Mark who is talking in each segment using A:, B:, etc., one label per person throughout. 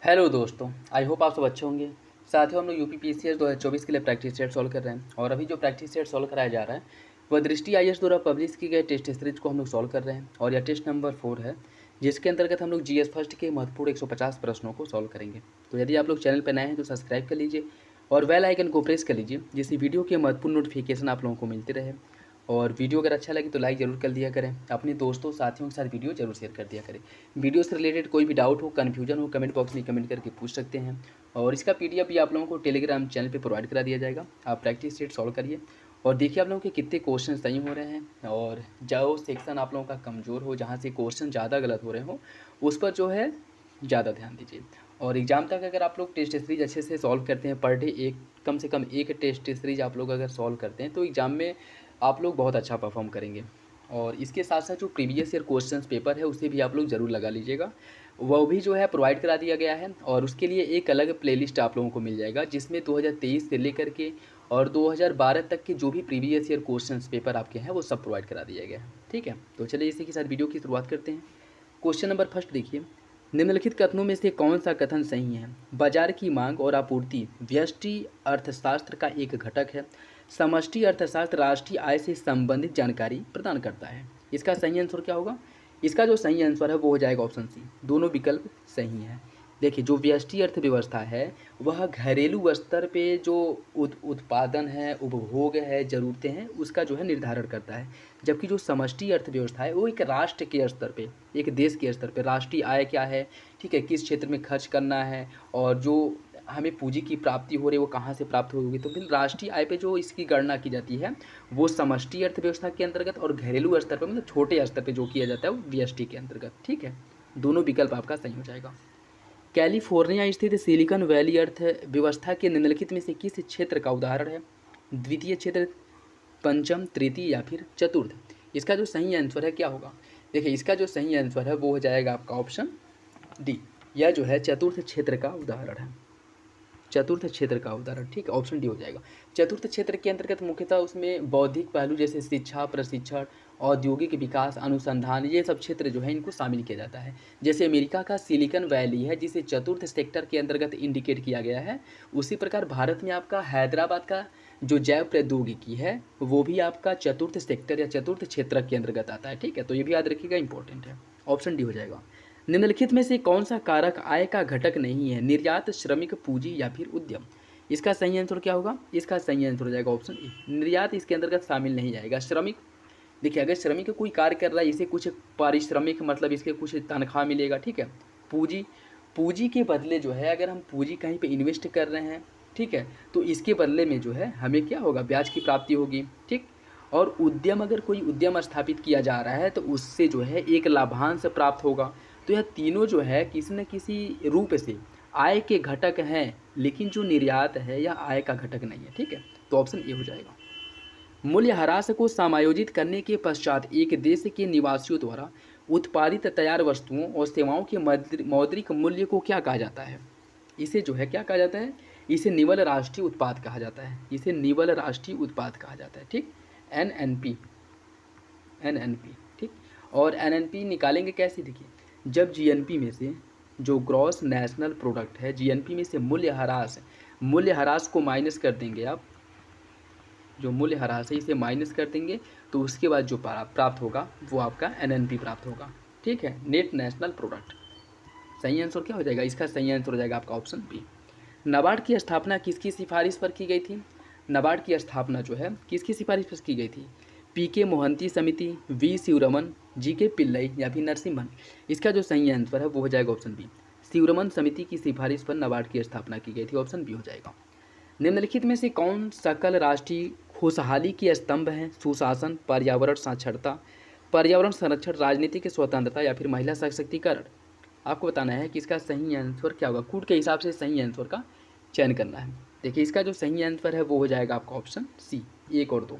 A: Hello दोस्तों, I hope आप सब अच्छे होंगे। साथियों, हम लोग यूपीपीसीएस 2024 के लिए प्रैक्टिस सेट सॉल्व कर रहे हैं और अभी जो प्रैक्टिस सेट सॉल्व कराया जा रहा है वह दृष्टि आईएएस द्वारा पब्लिश की गए टेस्ट सीरीज को हम लोग सॉल्व कर रहे हैं और यह टेस्ट नंबर 4 है, जिसके अंतर्गत हम लोग जीएस फर्स्ट के महत्वपूर्ण 150 प्रश्नों को सॉल्व करेंगे। तो यदि आप लोग चैनल पर नए हैं तो सब्सक्राइब कर लीजिए और बेल आइकन को प्रेस कर लीजिए, जिससे वीडियो के महत्वपूर्ण नोटिफिकेशन आप लोगों को मिलते रहे। और वीडियो अगर अच्छा लगे तो लाइक ज़रूर कर दिया करें, अपने दोस्तों साथियों के साथ वीडियो जरूर शेयर कर दिया करें। वीडियो से रिलेटेड कोई भी डाउट हो, कन्फ्यूजन हो, कमेंट बॉक्स में कमेंट करके पूछ सकते हैं और इसका पीडीएफ भी आप लोगों को टेलीग्राम चैनल पे प्रोवाइड करा दिया जाएगा। आप प्रैक्टिस सेट सॉल्व करिए और देखिए आप लोगों के कितने क्वेश्चन सही हो रहे हैं और जो सेक्शन आप लोगों का कमज़ोर हो, जहाँ से क्वेश्चन ज़्यादा गलत हो रहे हो, उस पर जो है ज़्यादा ध्यान दीजिए। और एग्ज़ाम तक अगर आप लोग टेस्ट सीरीज अच्छे से सॉल्व करते हैं, पर डे एक कम से कम एक टेस्ट सीरीज आप लोग अगर सॉल्व करते हैं तो एग्ज़ाम में आप लोग बहुत अच्छा परफॉर्म करेंगे। और इसके साथ साथ जो प्रीवियस ईयर क्वेश्चंस पेपर है उसे भी आप लोग ज़रूर लगा लीजिएगा, वो भी जो है प्रोवाइड करा दिया गया है और उसके लिए एक अलग प्लेलिस्ट आप लोगों को मिल जाएगा, जिसमें 2023 से लेकर के और 2012 तक के जो भी प्रीवियस ईयर क्वेश्चंस पेपर आपके हैं वो सब प्रोवाइड करा दिया गया है। ठीक है, तो चलिए इसी के साथ वीडियो की शुरुआत करते हैं। क्वेश्चन नंबर फर्स्ट देखिए, निम्नलिखित कथनों में से कौन सा कथन सही है? बाजार की मांग और आपूर्ति व्यष्टि अर्थशास्त्र का एक घटक है। समष्टि अर्थशास्त्र राष्ट्रीय आय से संबंधित जानकारी प्रदान करता है। इसका सही आंसर क्या होगा? इसका जो सही आंसर है वो हो जाएगा ऑप्शन सी। दोनों विकल्प सही हैं। देखिए, जो व्यष्टि अर्थव्यवस्था है वह घरेलू स्तर पे जो उत्पादन है, उपभोग है, ज़रूरतें हैं, उसका जो है निर्धारण करता है। जबकि जो समष्टि अर्थव्यवस्था है वो एक राष्ट्र के स्तर पे, एक देश के स्तर पे राष्ट्रीय आय क्या है, ठीक है, किस क्षेत्र में खर्च करना है और जो हमें पूंजी की प्राप्ति हो रही है वो कहाँ से प्राप्त होगी, तो फिर राष्ट्रीय आय पे जो इसकी गणना की जाती है वो समष्टि अर्थव्यवस्था के अंतर्गत और घरेलू स्तर पर मतलब छोटे स्तर पर जो किया जाता है वो व्यष्टि के अंतर्गत। ठीक है, दोनों विकल्प आपका सही हो जाएगा। कैलिफोर्निया स्थित सिलिकॉन वैली अर्थव्यवस्था के निम्नलिखित में से किस क्षेत्र का उदाहरण है? द्वितीय क्षेत्र, पंचम, तृतीय या फिर चतुर्थ? इसका जो सही आंसर है क्या होगा? देखिए, इसका जो सही आंसर है वो हो जाएगा आपका ऑप्शन डी। यह जो है चतुर्थ क्षेत्र का उदाहरण है। चतुर्थ क्षेत्र का उदाहरण, ठीक है, ऑप्शन डी हो जाएगा। चतुर्थ क्षेत्र के अंतर्गत मुख्यतः उसमें बौद्धिक पहलू जैसे शिक्षा, प्रशिक्षण, औद्योगिक विकास, अनुसंधान, ये सब क्षेत्र जो है इनको शामिल किया जाता है। जैसे अमेरिका का सिलिकॉन वैली है जिसे चतुर्थ सेक्टर के अंतर्गत इंडिकेट किया गया है, उसी प्रकार भारत में आपका हैदराबाद का जो जैव प्रौद्योगिकी है वो भी आपका चतुर्थ सेक्टर या चतुर्थ क्षेत्र के अंतर्गत आता है। ठीक है, तो ये भी याद रखिएगा, इंपॉर्टेंट है। ऑप्शन डी हो जाएगा। निम्नलिखित में से कौन सा कारक आय का घटक नहीं है? निर्यात, श्रमिक, पूंजी या फिर उद्यम? इसका सही आंसर क्या होगा? इसका सही आंसर हो जाएगा ऑप्शन ए। निर्यात इसके अंतर्गत शामिल नहीं जाएगा। श्रमिक, देखिए अगर श्रमिक कोई कार्य कर रहा है इसे कुछ पारिश्रमिक मतलब इसके कुछ तनख्वाह मिलेगा। ठीक है। पूंजी, पूंजी के बदले जो है अगर हम पूंजी कहीं पे इन्वेस्ट कर रहे हैं, ठीक है, तो इसके बदले में जो है हमें क्या होगा? ब्याज की प्राप्ति होगी। ठीक। और उद्यम, अगर कोई उद्यम स्थापित किया जा रहा है तो उससे जो है एक लाभांश प्राप्त होगा। तो यह तीनों जो है किसी न किसी रूप से आय के घटक हैं, लेकिन जो निर्यात है यह आय का घटक नहीं है। ठीक है, तो ऑप्शन ए हो जाएगा। मूल्यह्रास को समायोजित करने के पश्चात एक देश के निवासियों द्वारा उत्पादित तैयार वस्तुओं और सेवाओं के मौद्रिक मूल्य को क्या कहा जाता है? इसे जो है क्या कहा जाता है? इसे निवल राष्ट्रीय उत्पाद कहा जाता है। इसे निवल राष्ट्रीय उत्पाद कहा जाता है। ठीक, एनएनपी, एनएनपी। ठीक। और एनएनपी निकालेंगे कैसे? देखिए, जब जीएनपी में से जो ग्रॉस नेशनल प्रोडक्ट है, जीएनपी में से मूल्यह्रास को माइनस कर देंगे आप, जो मूल्यह्रास है इसे माइनस कर देंगे, तो उसके बाद जो प्राप्त होगा वो आपका एनएनपी प्राप्त होगा। ठीक है, नेट नेशनल प्रोडक्ट। सही आंसर क्या हो जाएगा? इसका सही आंसर हो जाएगा आपका ऑप्शन बी। नाबार्ड की स्थापना किसकी सिफारिश पर की गई थी? नाबार्ड की स्थापना जो है किसकी सिफारिश पर की गई थी? पीके मोहंती समिति, वी शिवरमन, जीके पिल्लई या फिर नरसिम्हन? इसका जो सही आंसर है वो हो जाएगा ऑप्शन बी। शिवरमन समिति की सिफारिश पर नाबार्ड की स्थापना की गई थी। ऑप्शन बी हो जाएगा। निम्नलिखित में से कौन सकल राष्ट्रीय खुशहाली के स्तंभ हैं? सुशासन, पर्यावरण साक्षरता, पर्यावरण संरक्षण, राजनीतिक स्वतंत्रता या फिर महिला सशक्तिकरण? आपको बताना है कि इसका सही आंसर क्या होगा। कूट के हिसाब से सही आंसर का चयन करना है। देखिए, इसका जो सही आंसर है वो हो जाएगा आपका ऑप्शन सी, एक और दो।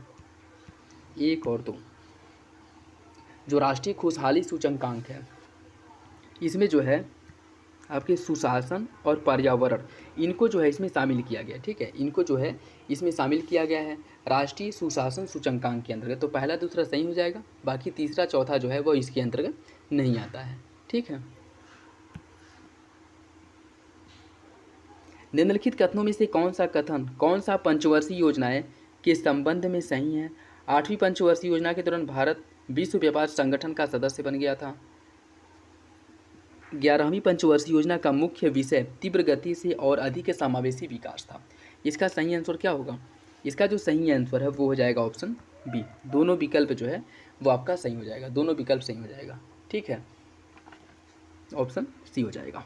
A: एक और दो, जो राष्ट्रीय खुशहाली सूचकांक है इसमें जो है आपके सुशासन और पर्यावरण, इनको जो है इसमें शामिल किया गया। ठीक है, इनको जो है इसमें शामिल किया गया है राष्ट्रीय सुशासन सूचकांक के अंतर्गत। तो पहला दूसरा सही हो जाएगा, बाकी तीसरा चौथा जो है वो इसके अंतर्गत नहीं आता है। ठीक है, निम्नलिखित कथनों में से कौन सा पंचवर्षीय योजनाएं के संबंध में सही है? 8वीं पंचवर्षीय योजना के दौरान भारत विश्व व्यापार संगठन का सदस्य बन गया था। 11वीं पंचवर्षीय योजना का मुख्य विषय तीव्र गति से और अधिक समावेशी विकास था। इसका सही आंसर क्या होगा? इसका जो सही आंसर है वो हो जाएगा ऑप्शन बी। दोनों विकल्प जो है वो आपका सही हो जाएगा, दोनों विकल्प सही हो जाएगा। ठीक है, ऑप्शन सी हो जाएगा।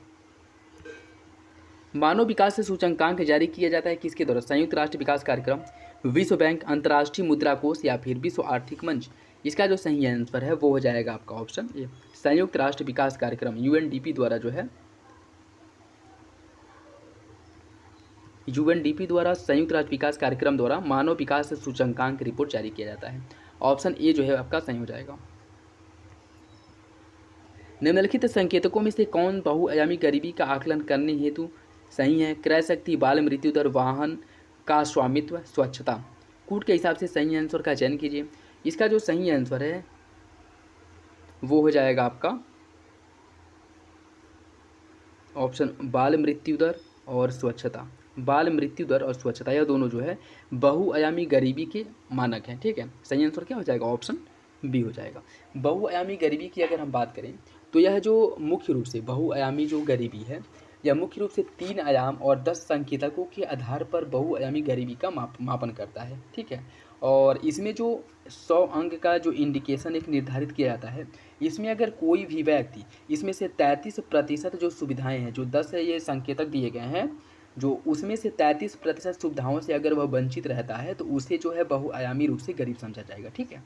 A: मानव विकास से सूचकांक जारी किया जाता है किसके द्वारा? संयुक्त राष्ट्र विकास कार्यक्रम, विश्व बैंक, अंतर्राष्ट्रीय मुद्रा कोष या फिर विश्व आर्थिक मंच। इसका जो सही आंसर है वो हो जाएगा आपका ऑप्शन ए, संयुक्त राष्ट्र विकास कार्यक्रम यूएनडीपी द्वारा जो है यूएनडीपी द्वारा संयुक्त राष्ट्र विकास कार्यक्रम द्वारा मानव विकास सूचकांक रिपोर्ट जारी किया जाता है। ऑप्शन ए जो है आपका सही हो जाएगा। निम्नलिखित संकेतकों में से कौन बहुआयामी गरीबी का आकलन करने हेतु सही है? क्रय शक्ति, बाल मृत्यु दर, वाहन का स्वामित्व, स्वच्छता। कूट के हिसाब से सही आंसर का चयन कीजिए। इसका जो सही आंसर है वो हो जाएगा आपका ऑप्शन बाल मृत्यु दर और स्वच्छता। बाल मृत्यु दर और स्वच्छता यह दोनों जो है बहुआयामी गरीबी के मानक हैं। ठीक है, सही आंसर क्या हो जाएगा? ऑप्शन बी हो जाएगा। बहुआयामी गरीबी की अगर हम बात करें तो यह जो मुख्य रूप से बहुआयामी जो गरीबी है यह मुख्य रूप से 3 आयाम और 10 संकेतकों के आधार पर बहुआयामी गरीबी का मापन करता है। ठीक है, और इसमें जो 100 अंक का जो इंडिकेशन एक निर्धारित किया जाता है, इसमें अगर कोई भी व्यक्ति इसमें से 33% जो सुविधाएं हैं, जो 10 ये संकेतक दिए गए हैं, जो उसमें से 33% सुविधाओं से अगर वह वंचित रहता है तो उसे जो है बहुआयामी रूप से गरीब समझा जाएगा। ठीक है,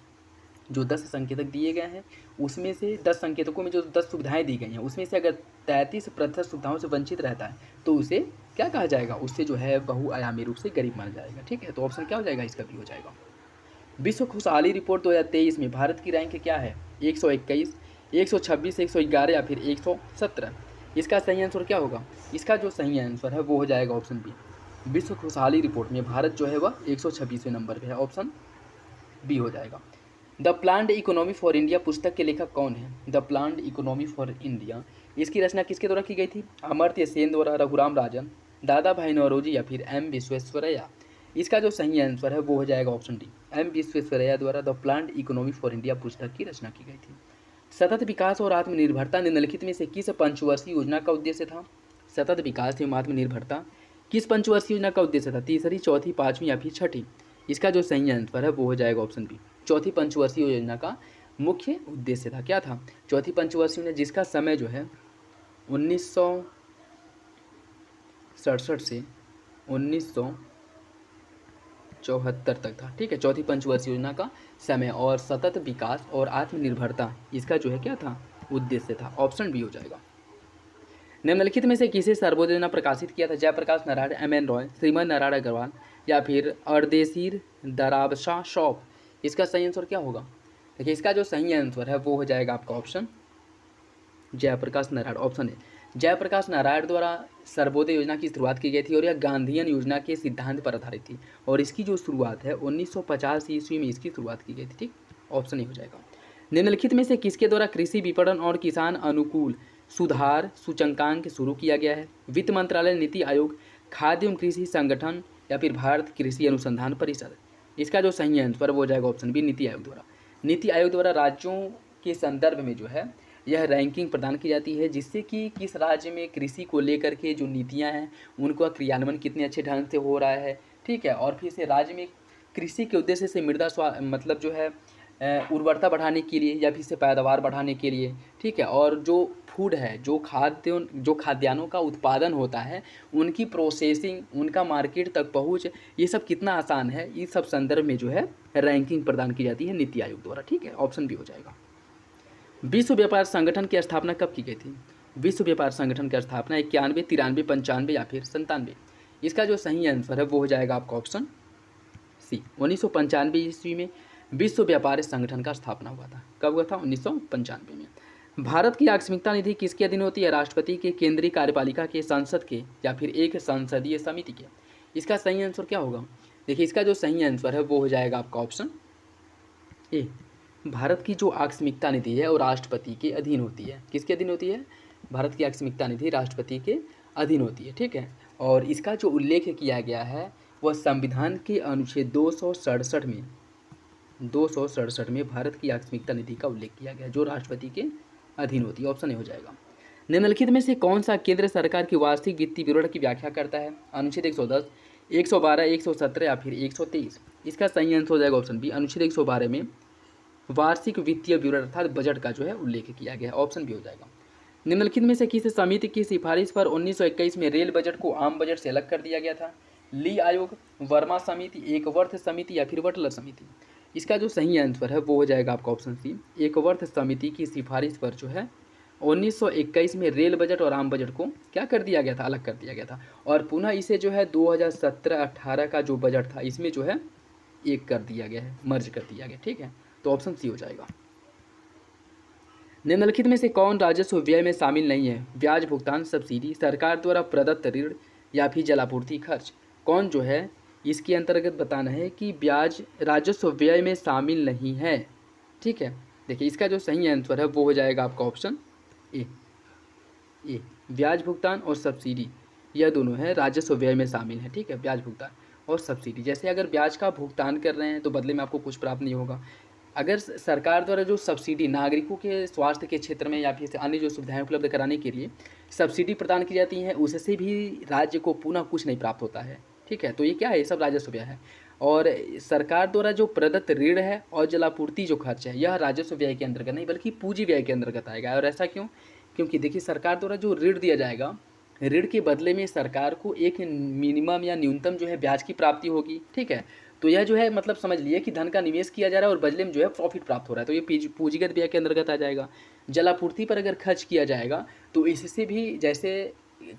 A: जो 10 संकेतक दिए गए हैं उसमें से 10 संकेतकों में जो 10 सुविधाएं दी गई हैं उसमें से अगर 33% सुविधाओं से वंचित रहता है तो उसे क्या कहा जाएगा? उससे जो है बहुआयामी रूप से गरीब माना जाएगा। ठीक है, तो ऑप्शन क्या हो जाएगा? इसका भी हो जाएगा। विश्व खुशहाली रिपोर्ट 2023 में भारत की रैंक क्या है? 121, 126, 111 या फिर 117। इसका सही आंसर क्या होगा? इसका जो सही आंसर है वो हो जाएगा ऑप्शन बी। विश्व खुशहाली रिपोर्ट में भारत जो है वह 126वें नंबर पर है। ऑप्शन बी हो जाएगा। The planned economy for India पुस्तक के लेखक कौन है? The planned economy for India, इसकी रचना किसके द्वारा की गई थी? अमर्त्य सेन द्वारा, रघुराम राजन, दादा भाई नौरोजी या फिर एम विश्वेश्वरैया। इसका जो सही आंसर है वो हो जाएगा ऑप्शन डी, एम विश्वेश्वरैया द्वारा the planned economy for India पुस्तक की रचना की गई थी। सतत विकास और आत्मनिर्भरता निम्नलिखित में से किस पंचवर्षीय योजना का उद्देश्य था? सतत विकास एवं आत्मनिर्भरता किस पंचवर्षीय योजना का उद्देश्य था? तीसरी, चौथी, पाँचवीं या फिर छठी। इसका जो सही आंसर है वो हो जाएगा ऑप्शन बी, चौथी पंचवर्षीय योजना का मुख्य उद्देश्य था। क्या था? चौथी पंचवर्षीय योजना, जिसका समय जो है 1967 से 1974 तक था। ठीक है, चौथी पंचवर्षीय योजना का समय और सतत विकास और आत्मनिर्भरता इसका जो है क्या था? उद्देश्य था। ऑप्शन बी हो जाएगा। निम्नलिखित में से किसे सर्वोदय योजना प्रकाशित किया था? जयप्रकाश नारायण, एम.एन. रॉय, श्रीमद नारायण अग्रवाल या फिर अर्देशीर दराबशाह शॉप। इसका सही आंसर क्या होगा? देखिए, इसका जो सही आंसर है वो हो जाएगा आपका option Jayaprakash Narayan. Option A, Jayaprakash Narayan द्वारा सर्वोदय योजना की शुरुआत की गई थी और यह गांधीयन योजना के सिद्धांत पर आधारित थी और इसकी जो शुरुआत है 1950 ईस्वी में इसकी शुरुआत की गई थी। ठीक, ऑप्शन ए हो जाएगा। निम्नलिखित में से किसके द्वारा कृषि विपणन और किसान अनुकूल सुधार सूचकांक शुरू किया गया है? वित्त मंत्रालय, नीति आयोग, खाद्य एवं कृषि संगठन या फिर भारत कृषि अनुसंधान परिषद। इसका जो सही आंसर वो हो जाएगा ऑप्शन बी, नीति आयोग द्वारा। नीति आयोग द्वारा राज्यों के संदर्भ में जो है यह रैंकिंग प्रदान की जाती है, जिससे कि किस राज्य में कृषि को लेकर के जो नीतियां हैं उनका क्रियान्वयन कितने अच्छे ढंग से हो रहा है। ठीक है, और फिर से राज्य में कृषि के उद्देश्य से मृदा मतलब जो है उर्वरता बढ़ाने के लिए या फिर से पैदावार बढ़ाने के लिए। ठीक है, और जो फूड है, जो खाद्यान्नों का उत्पादन होता है, उनकी प्रोसेसिंग, उनका मार्केट तक पहुंच, ये सब कितना आसान है, इस सब संदर्भ में जो है रैंकिंग प्रदान की जाती है नीति आयोग द्वारा। ठीक है, ऑप्शन बी हो जाएगा। विश्व व्यापार संगठन की स्थापना कब की गई थी? विश्व व्यापार संगठन की स्थापना 91, 93, 95 या फिर 97। इसका जो सही आंसर है वो हो जाएगा आपका ऑप्शन सी, 1995 ईस्वी में विश्व व्यापार संगठन का स्थापना हुआ था। कब हुआ था? 1995 में। भारत की आकस्मिकता निधि किसके अधीन होती है? राष्ट्रपति के, केंद्रीय कार्यपालिका के, संसद के या फिर एक संसदीय समिति के। इसका सही आंसर क्या होगा? देखिए, इसका जो सही आंसर है वो हो जाएगा आपका ऑप्शन ए, भारत की जो आकस्मिकता निधि है वो राष्ट्रपति के अधीन होती है। किसके अधीन होती है? भारत की आकस्मिकता निधि राष्ट्रपति के अधीन होती है, ठीक है। और इसका जो उल्लेख किया गया है वह संविधान के अनुच्छेद 267 में भारत की आकस्मिकता निधि का उल्लेख किया गया है, जो राष्ट्रपति के अधीन होती है। ऑप्शन ए हो जाएगा। निम्नलिखित में से कौन सा केंद्र सरकार की वार्षिक वित्तीय विवरण की व्याख्या करता है? अनुच्छेद 110, 112, 117 या फिर 123। इसका सही आंसर हो जाएगा ऑप्शन बी। अनुच्छेद 112 में वार्षिक वित्तीय विवरण अर्थात बजट का जो है उल्लेख किया गया है। ऑप्शन बी हो जाएगा। निम्नलिखित में से किस समिति की सिफारिश पर 1921 में रेल बजट को आम बजट से अलग कर दिया गया था? ली आयोग, वर्मा समिति, एकवर्थ समिति या फिर बटलर समिति। इसका जो सही आंसर है वो हो जाएगा आपका ऑप्शन सी। एकवर्थ समिति की सिफारिश पर जो है 1921 में रेल बजट और आम बजट को क्या कर दिया गया था? अलग कर दिया गया था। और पुनः इसे जो है 2017-18 का जो बजट था इसमें जो है एक कर दिया गया है, मर्ज कर दिया गया, ठीक है। तो ऑप्शन सी हो जाएगा। निम्नलिखित में से कौन राजस्व व्यय में शामिल नहीं है? ब्याज भुगतान, सब्सिडी, सरकार द्वारा प्रदत्त ऋण या फिर जलापूर्ति खर्च। कौन जो है इसके अंतर्गत बताना है कि ब्याज राजस्व व्यय में शामिल नहीं है, ठीक है। देखिए इसका जो सही आंसर है वो हो जाएगा आपका ऑप्शन ए। ब्याज भुगतान और सब्सिडी यह दोनों है राजस्व व्यय में शामिल है, ठीक है। ब्याज भुगतान और सब्सिडी, जैसे अगर ब्याज का भुगतान कर रहे हैं तो बदले में आपको कुछ प्राप्त नहीं होगा। अगर सरकार द्वारा जो सब्सिडी नागरिकों के स्वास्थ्य के क्षेत्र में या फिर अन्य जो सुविधाएं उपलब्ध कराने के लिए सब्सिडी प्रदान की जाती हैं उससे भी राज्य को पुनः कुछ नहीं प्राप्त होता है, ठीक है। तो ये क्या है? ये सब राजस्व व्यय है। और सरकार द्वारा जो प्रदत्त ऋण है और जलापूर्ति जो खर्च है यह राजस्व व्यय के अंतर्गत नहीं बल्कि पूंजी व्यय के अंतर्गत आएगा। और ऐसा क्यों? क्योंकि देखिए सरकार द्वारा जो ऋण दिया जाएगा, ऋण के बदले में सरकार को एक मिनिमम या न्यूनतम जो है ब्याज की प्राप्ति होगी, ठीक है। तो यह जो है मतलब समझ लिए कि धन का निवेश किया जा रहा है और बदले में जो है प्रॉफिट प्राप्त हो रहा है, तो ये पूंजीगत व्यय के अंतर्गत आ जाएगा। जलापूर्ति पर अगर खर्च किया जाएगा तो इससे भी, जैसे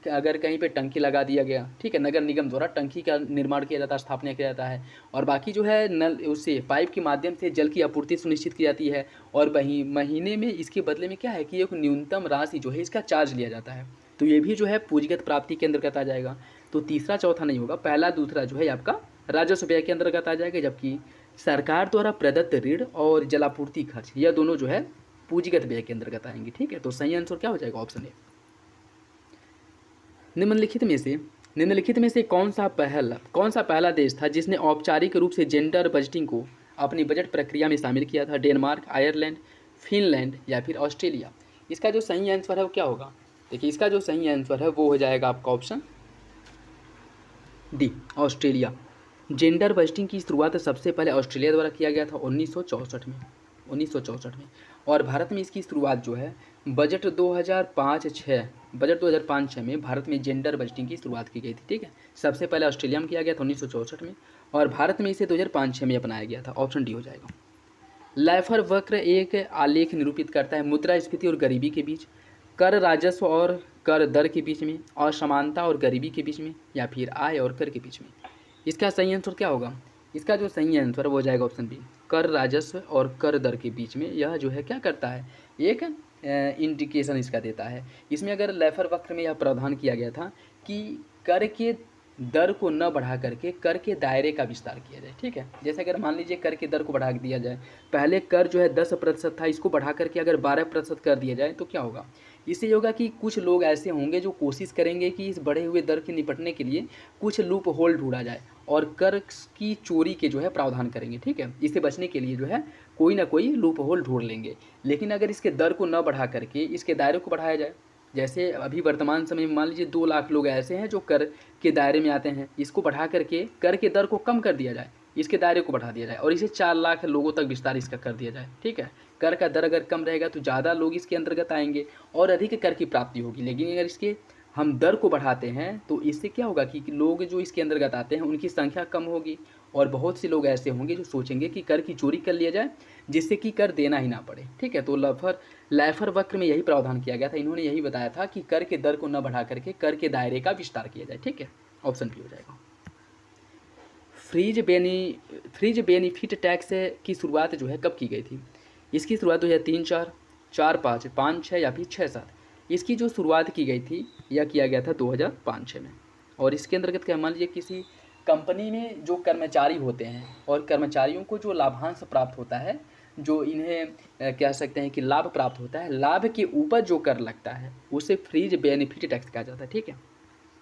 A: अगर कहीं पे टंकी लगा दिया गया, ठीक है, नगर निगम द्वारा टंकी का निर्माण किया जाता है, स्थापना किया जाता है, और बाकी जो है नल उससे पाइप के माध्यम से जल की आपूर्ति सुनिश्चित की जाती है, और वहीं महीने में इसके बदले में क्या है कि एक न्यूनतम राशि जो है इसका चार्ज लिया जाता है। तो ये भी जो है पूंजीगत प्राप्ति के अंतर्गत आ जाएगा। तो तीसरा चौथा नहीं होगा, पहला दूसरा जो है आपका राजस्व व्यय के अंतर्गत आ जाएगा, जबकि सरकार द्वारा प्रदत्त ऋण और जलापूर्ति खर्च यह दोनों जो है पूंजीगत व्यय के अंतर्गत आएंगे, ठीक है। तो सही आंसर क्या हो जाएगा? Option A. निम्नलिखित में से कौन सा पहला देश था जिसने औपचारिक रूप से जेंडर बजटिंग को अपनी बजट प्रक्रिया में शामिल किया था? डेनमार्क, आयरलैंड, फिनलैंड या फिर ऑस्ट्रेलिया। इसका जो सही आंसर है वो क्या होगा? देखिए इसका जो सही आंसर है वो हो जाएगा आपका option D, Australia. Gender budgeting की शुरुआत सबसे पहले ऑस्ट्रेलिया द्वारा किया गया था 1964 में। और भारत में इसकी शुरुआत जो है बजट 2005-6 में भारत में जेंडर बजटिंग की शुरुआत की गई थी, ठीक है। सबसे पहले ऑस्ट्रेलिया में किया गया था 1964 में, और भारत में इसे 2005-6 में अपनाया गया था। ऑप्शन डी हो जाएगा। लाइफर वक्र एक आलेख निरूपित करता है मुद्रास्फीति और गरीबी के बीच, कर राजस्व और कर दर के बीच में, असमानता और गरीबी के बीच में, या फिर आय और कर के बीच में। इसका सही आंसर क्या होगा? इसका जो सही आंसर वो हो जाएगा ऑप्शन बी, कर राजस्व और कर दर के बीच में। यह जो है क्या करता है? एक इंडिकेशन इसका देता है। इसमें अगर लेफर वक्र में यह प्रावधान किया गया था कि कर के दर को न बढ़ा करके कर के दायरे का विस्तार किया जाए, ठीक है। जैसे अगर मान लीजिए कर के दर को बढ़ा दिया जाए, पहले कर जो है 10% था, इसको बढ़ा करके अगर 12% कर दिया जाए तो क्या होगा? इससे ये होगा कि कुछ लोग ऐसे होंगे जो कोशिश करेंगे कि इस बढ़े हुए दर के निपटने के लिए कुछ लूप होल ढूंढा जाए और कर की चोरी के जो है प्रावधान करेंगे, ठीक है। इससे बचने के लिए जो है कोई ना कोई लूप होल ढूंढ लेंगे। लेकिन अगर इसके दर को न बढ़ा करके इसके दायरे को बढ़ाया जाए, जैसे अभी वर्तमान समय में मान लीजिए 2 लाख लोग ऐसे हैं जो कर के दायरे में आते हैं, इसको बढ़ा करके कर के दर को कम कर दिया जाए, इसके दायरे को बढ़ा दिया जाए और इसे 4 लाख लोगों तक विस्तार इसका कर दिया जाए, ठीक है। कर का दर अगर कम रहेगा तो ज़्यादा लोग इसके अंतर्गत आएंगे और अधिक कर की प्राप्ति होगी। लेकिन अगर इसके हम दर को बढ़ाते हैं तो इससे क्या होगा कि लोग जो इसके अंतर्गत आते हैं उनकी संख्या कम होगी और बहुत से लोग ऐसे होंगे जो सोचेंगे कि कर की चोरी कर लिया जाए जिससे कि कर देना ही ना पड़े, ठीक है। तो लाइफर वक्र में यही प्रावधान किया गया था। इन्होंने यही बताया था कि कर के दर को न बढ़ा करके कर के दायरे का विस्तार किया जाए, ठीक है। ऑप्शन बी हो जाएगा। फ्रीज बेनिफिट टैक्स की शुरुआत जो है कब की गई थी? इसकी शुरुआत 2003, 4, 4, 5, 5, 6 या फिर 6, 7। इसकी जो शुरुआत की गई थी यह किया गया था 2005-6 में। और इसके अंतर्गत क्या, मान लीजिए किसी कंपनी में जो कर्मचारी होते हैं और कर्मचारियों को जो लाभांश प्राप्त होता है, जो इन्हें कह सकते हैं कि लाभ प्राप्त होता है, लाभ के ऊपर जो कर लगता है उसे फ्रीज बेनिफिट टैक्स कहा जाता है, ठीक है।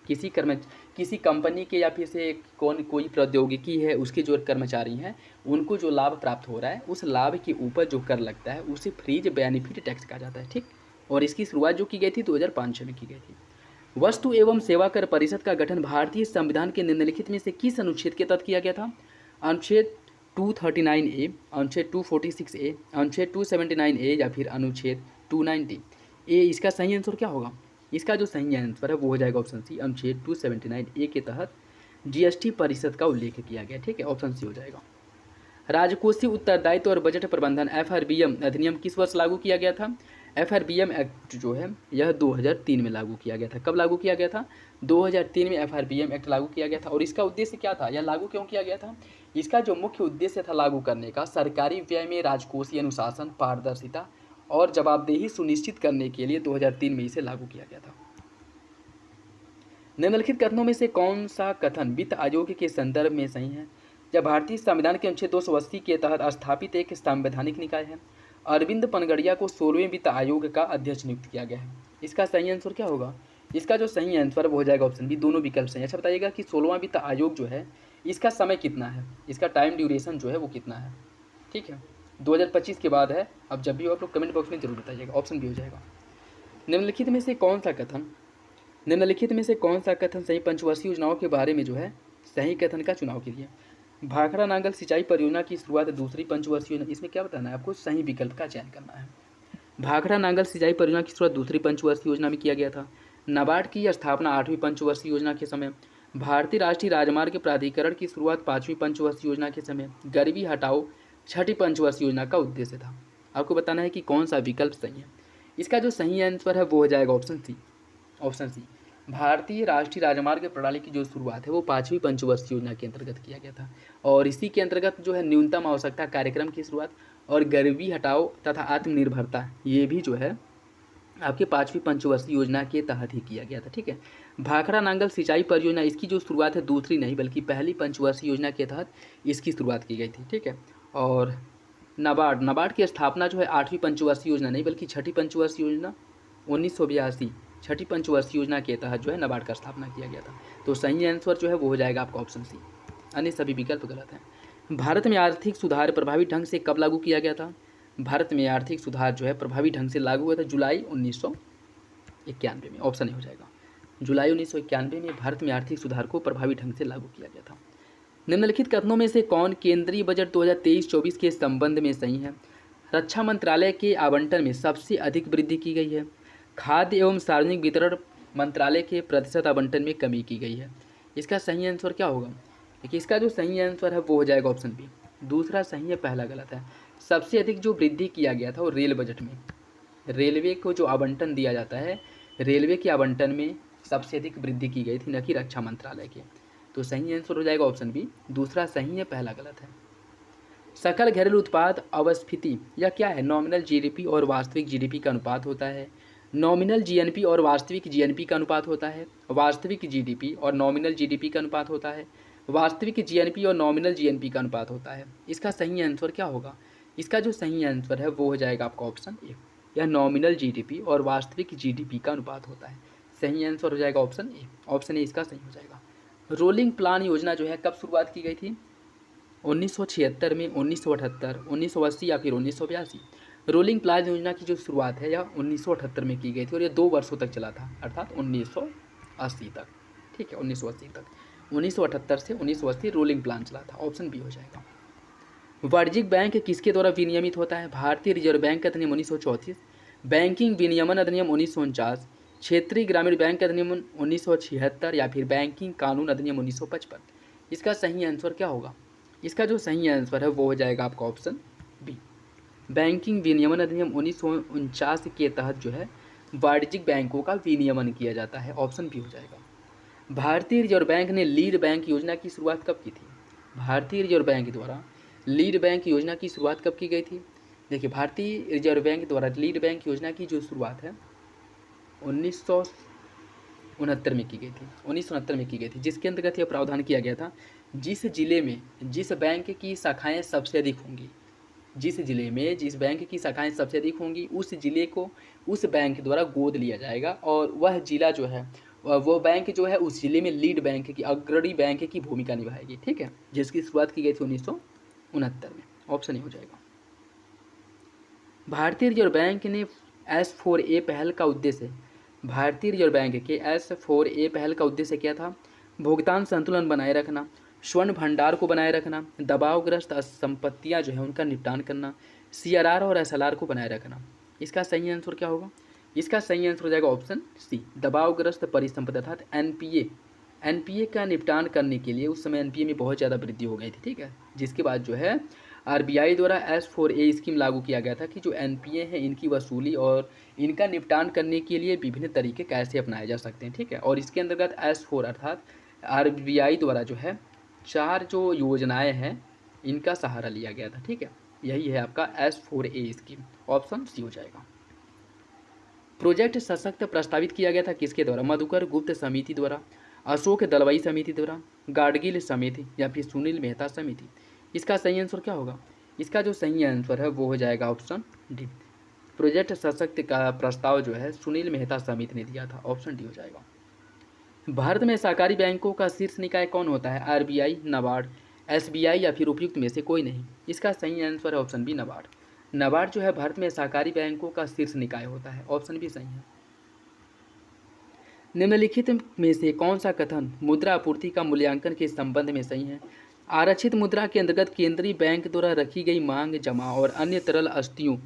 A: किसी कंपनी के या फिर से कोई प्रौद्योगिकी है उसके जो कर्मचारी हैं उनको जो लाभ प्राप्त हो रहा है उस लाभ के ऊपर जो कर लगता है उसे फ्रीज बेनिफिट टैक्स कहा जाता है। ठीक, और इसकी शुरुआत जो की गई थी 2005 में की गई थी। वस्तु एवं सेवा कर परिषद का गठन भारतीय संविधान के निम्नलिखित में से किस अनुच्छेद के तहत किया गया था? अनुच्छेद 239A, अनुच्छेद 246A, अनुच्छेद 279A या फिर अनुच्छेद 290 ए। इसका सही आंसर क्या होगा? इसका जो सही आंसर है वो हो जाएगा ऑप्शन सी, अनुच्छेद 279A के तहत जीएसटी परिषद का उल्लेख किया गया। ठीक है, ऑप्शन सी हो जाएगा। राजकोषीय उत्तरदायित्व और बजट प्रबंधन एफआरबीएम अधिनियम किस वर्ष लागू किया गया था? एफआरबीएम एक्ट जो है यह 2003 में लागू किया गया था। कब लागू किया गया था? 2003 में एफआरबीएम एक्ट लागू किया गया था। और इसका उद्देश्य क्या था? यह लागू क्यों किया गया था? इसका जो मुख्य उद्देश्य था लागू करने का, सरकारी व्यय में राजकोषीय अनुशासन, पारदर्शिता और जवाबदेही सुनिश्चित करने के लिए 2003 में इसे लागू किया गया था। निम्नलिखित कथनों में से कौन सा कथन वित्त आयोग के संदर्भ में सही है? जब भारतीय संविधान के अनुच्छेद 280 के तहत स्थापित एक संवैधानिक निकाय है, अरविंद पनगड़िया को 16वें वित्त आयोग का अध्यक्ष नियुक्त किया गया है। इसका सही आंसर क्या होगा? इसका जो सही आंसर वो हो जाएगा ऑप्शन बी, दोनों विकल्प सही। अच्छा बताइएगा कि 16वां वित्त आयोग जो है इसका समय कितना है, इसका टाइम ड्यूरेशन जो है वो कितना है? ठीक है, 2025 के बाद है। अब जब भी हो आप लोग कमेंट बॉक्स में जरूर बताइएगा, ऑप्शन बी हो जाएगा। निम्नलिखित में से कौन सा कथन सही पंचवर्षीय योजनाओं के बारे में जो है सही कथन का चुनाव कीजिए। भाखड़ा नांगल सिंचाई परियोजना की शुरुआत दूसरी पंचवर्षीय योजना, इसमें क्या बताना है आपको? सही विकल्प का चयन करना है। भाखड़ा नांगल सिंचाई परियोजना की शुरुआत दूसरी पंचवर्षीय योजना में किया गया था। नाबार्ड की स्थापना 8वीं पंचवर्षीय योजना के समय। भारतीय राष्ट्रीय राजमार्ग प्राधिकरण की शुरुआत 5वीं पंचवर्षीय योजना के समय। गरीबी हटाओ 6ठी पंचवर्षीय योजना का उद्देश्य था। आपको बताना है कि कौन सा विकल्प सही है। इसका जो सही आंसर है वो हो जाएगा ऑप्शन सी, ऑप्शन सी। भारतीय राष्ट्रीय राजमार्ग प्रणाली की जो शुरुआत है वो 5वीं पंचवर्षीय योजना के अंतर्गत किया गया था। और इसी के अंतर्गत जो है न्यूनतम आवश्यकता कार्यक्रम की शुरुआत और गरीबी हटाओ तथा आत्मनिर्भरता, ये भी जो है आपके 5वीं पंचवर्षीय योजना के तहत ही किया गया था। ठीक है, भाखड़ा नांगल सिंचाई परियोजना इसकी जो शुरुआत है दूसरी नहीं बल्कि पहली पंचवर्षीय योजना के तहत इसकी शुरुआत की गई थी। ठीक है, और नाबार्ड की स्थापना जो है 8वीं पंचवर्षीय योजना नहीं बल्कि 6ठी पंचवर्षीय योजना 1982 6ठी पंचवर्षीय योजना के तहत जो है नाबार्ड का स्थापना किया गया था। तो सही आंसर जो है वो हो जाएगा आपका ऑप्शन सी, अन्य सभी विकल्प गलत हैं। भारत में आर्थिक सुधार प्रभावी ढंग से कब लागू किया गया था? भारत में आर्थिक सुधार जो है प्रभावी ढंग से लागू हुआ था जुलाई 1991 में। ऑप्शन ए हो जाएगा, जुलाई 1991 में भारत में आर्थिक सुधार को प्रभावी ढंग से लागू किया गया था। निम्नलिखित कथनों में से कौन केंद्रीय बजट 2023-24 के संबंध में सही है? रक्षा मंत्रालय के आवंटन में सबसे अधिक वृद्धि की गई है। खाद्य एवं सार्वजनिक वितरण मंत्रालय के प्रतिशत आवंटन में कमी की गई है। इसका सही आंसर क्या होगा? देखिए, इसका जो सही आंसर है वो हो जाएगा ऑप्शन बी, दूसरा सही है, पहला गलत है। सबसे अधिक जो वृद्धि किया गया था वो रेल बजट में, रेलवे को जो आवंटन दिया जाता है रेलवे के आवंटन में सबसे अधिक वृद्धि की गई थी, न कि रक्षा मंत्रालय के। तो सही आंसर हो जाएगा ऑप्शन बी, दूसरा सही है, पहला गलत है। सकल घरेलू उत्पाद अवस्फीति यह क्या है? नॉमिनल जीडीपी और वास्तविक जीडीपी का अनुपात होता है। नॉमिनल जीएनपी और वास्तविक जीएनपी का अनुपात होता है। वास्तविक जीडीपी और नॉमिनल जीडीपी का अनुपात होता है। वास्तविक जीएनपी और नॉमिनल जीएनपी का अनुपात होता है। इसका सही आंसर क्या होगा? इसका जो सही आंसर है वो हो जाएगा आपका ऑप्शन ए, यह नॉमिनल जीडीपी और वास्तविक जीडीपी का अनुपात होता है। सही आंसर हो जाएगा ऑप्शन ए, ऑप्शन ए इसका सही हो जाएगा। रोलिंग प्लान योजना जो है कब शुरुआत की गई थी? 1976 में, 1978, 1980 या फिर 1982। रोलिंग प्लान योजना की जो शुरुआत है यह 1978 में की गई थी और यह 2 वर्षों तक चला था, अर्थात 1980 तक। ठीक है, 1980 तक, 1978 से 1980 रोलिंग प्लान चला था। ऑप्शन बी हो जाएगा। वाणिज्यिक बैंक किसके द्वारा विनियमित होता है? भारतीय रिजर्व बैंक अधिनियम 1934, बैंकिंग विनियमन अधिनियम 1949, क्षेत्रीय ग्रामीण बैंक अधिनियम 1976 या फिर बैंकिंग कानून अधिनियम 1955। इसका सही आंसर क्या होगा? इसका जो सही आंसर है वो हो जाएगा आपका ऑप्शन बी, बैंकिंग विनियमन अधिनियम 1949 के तहत जो है वाणिज्यिक बैंकों का विनियमन किया जाता है। ऑप्शन बी हो जाएगा। भारतीय रिजर्व बैंक ने लीड बैंक योजना की शुरुआत कब की थी? भारतीय रिजर्व बैंक द्वारा लीड बैंक योजना की शुरुआत कब की गई थी? देखिए, भारतीय रिजर्व बैंक द्वारा लीड बैंक योजना की जो शुरुआत है 1969 में की गई थी, 1969 में की गई थी, जिसके अंतर्गत यह प्रावधान किया गया था जिस जिले में जिस बैंक की शाखाएं सबसे अधिक होंगी, जिस जिले में जिस बैंक की शाखाएं सबसे अधिक होंगी उस जिले को उस बैंक द्वारा गोद लिया जाएगा और वह जिला जो है वो बैंक जो है उस जिले में लीड बैंक की, अग्रणी बैंक की भूमिका निभाएगी, ठीक है, जिसकी शुरुआत की गई थी 1969 में। ऑप्शन ए हो जाएगा। भारतीय रिजर्व बैंक ने S4A पहल का उद्देश्य, भारतीय रिजर्व बैंक के S4A पहल का उद्देश्य क्या था? भुगतान संतुलन बनाए रखना, स्वर्ण भंडार को बनाए रखना, दबावग्रस्त संपत्तियां जो है उनका निपटान करना, CRR और SLR को बनाए रखना। इसका सही आंसर क्या होगा? इसका सही आंसर हो जाएगा ऑप्शन सी, दबावग्रस्त परिसंपत्ति अर्थात NPA का निपटान करने के लिए उस समय NPA में बहुत ज़्यादा वृद्धि हो गई थी, ठीक है, जिसके बाद जो है RBI द्वारा S4A स्कीम लागू किया गया था कि जो NPA है इनकी वसूली और इनका निपटान करने के लिए विभिन्न तरीके कैसे अपनाए जा सकते हैं, ठीक है। और इसके अंतर्गत S4 अर्थात RBI द्वारा जो है 4 जो योजनाएं हैं इनका सहारा लिया गया था, ठीक है। यही है आपका S4A स्कीम। ऑप्शन सी हो जाएगा। प्रोजेक्ट सशक्त प्रस्तावित किया गया था किसके द्वारा? मधुकर गुप्त समिति द्वारा, अशोक दलवाई समिति द्वारा, गाडगिल समिति या फिर सुनील मेहता समिति। इसका सही आंसर क्या होगा? इसका जो सही आंसर है वो हो जाएगा ऑप्शन डी। प्रोजेक्ट सशक्त का प्रस्ताव जो है सुनील मेहता समिति ने दिया था। ऑप्शन डी हो जाएगा। भारत में सहकारी बैंकों का शीर्ष निकाय कौन होता है? RBI, नाबार्ड, SBI या फिर उपयुक्त में से कोई नहीं। इसका सही आंसर है ऑप्शन बी, नाबार्ड। नाबार्ड जो है भारत में सहकारी बैंकों का शीर्ष निकाय होता है। ऑप्शन बी सही है। निम्नलिखित में से कौन सा कथन मुद्रा आपूर्ति का मूल्यांकन के संबंध में सही है? आरक्षित मुद्रा के अंतर्गत केंद्रीय बैंक द्वारा रखी गई मांग, जमा और अन्य तरल अस्थियों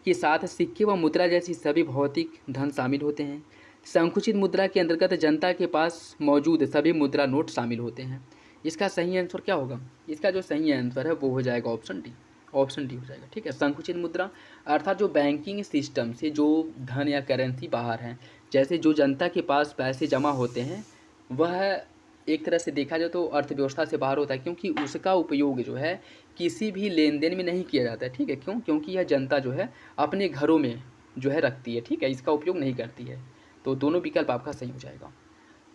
A: के साथ सिक्के व मुद्रा जैसी सभी भौतिक धन शामिल होते हैं। संकुचित मुद्रा के अंतर्गत जनता के पास मौजूद सभी मुद्रा नोट शामिल होते हैं। इसका सही आंसर क्या होगा? इसका जो सही आंसर है वो हो जाएगा ऑप्शन डी। ऑप्शन डी हो जाएगा, ठीक है। संकुचित मुद्रा अर्थात जो बैंकिंग सिस्टम से जो धन या करेंसी बाहर हैं, जैसे जो जनता के पास पैसे जमा होते हैं वह एक तरह से देखा जाए तो अर्थव्यवस्था से बाहर होता है, क्योंकि उसका उपयोग जो है किसी भी लेन देन में नहीं किया जाता है, ठीक है। क्यों? क्योंकि यह जनता जो है अपने घरों में जो है रखती है, ठीक है, इसका उपयोग नहीं करती है। तो दोनों विकल्प आपका सही हो जाएगा।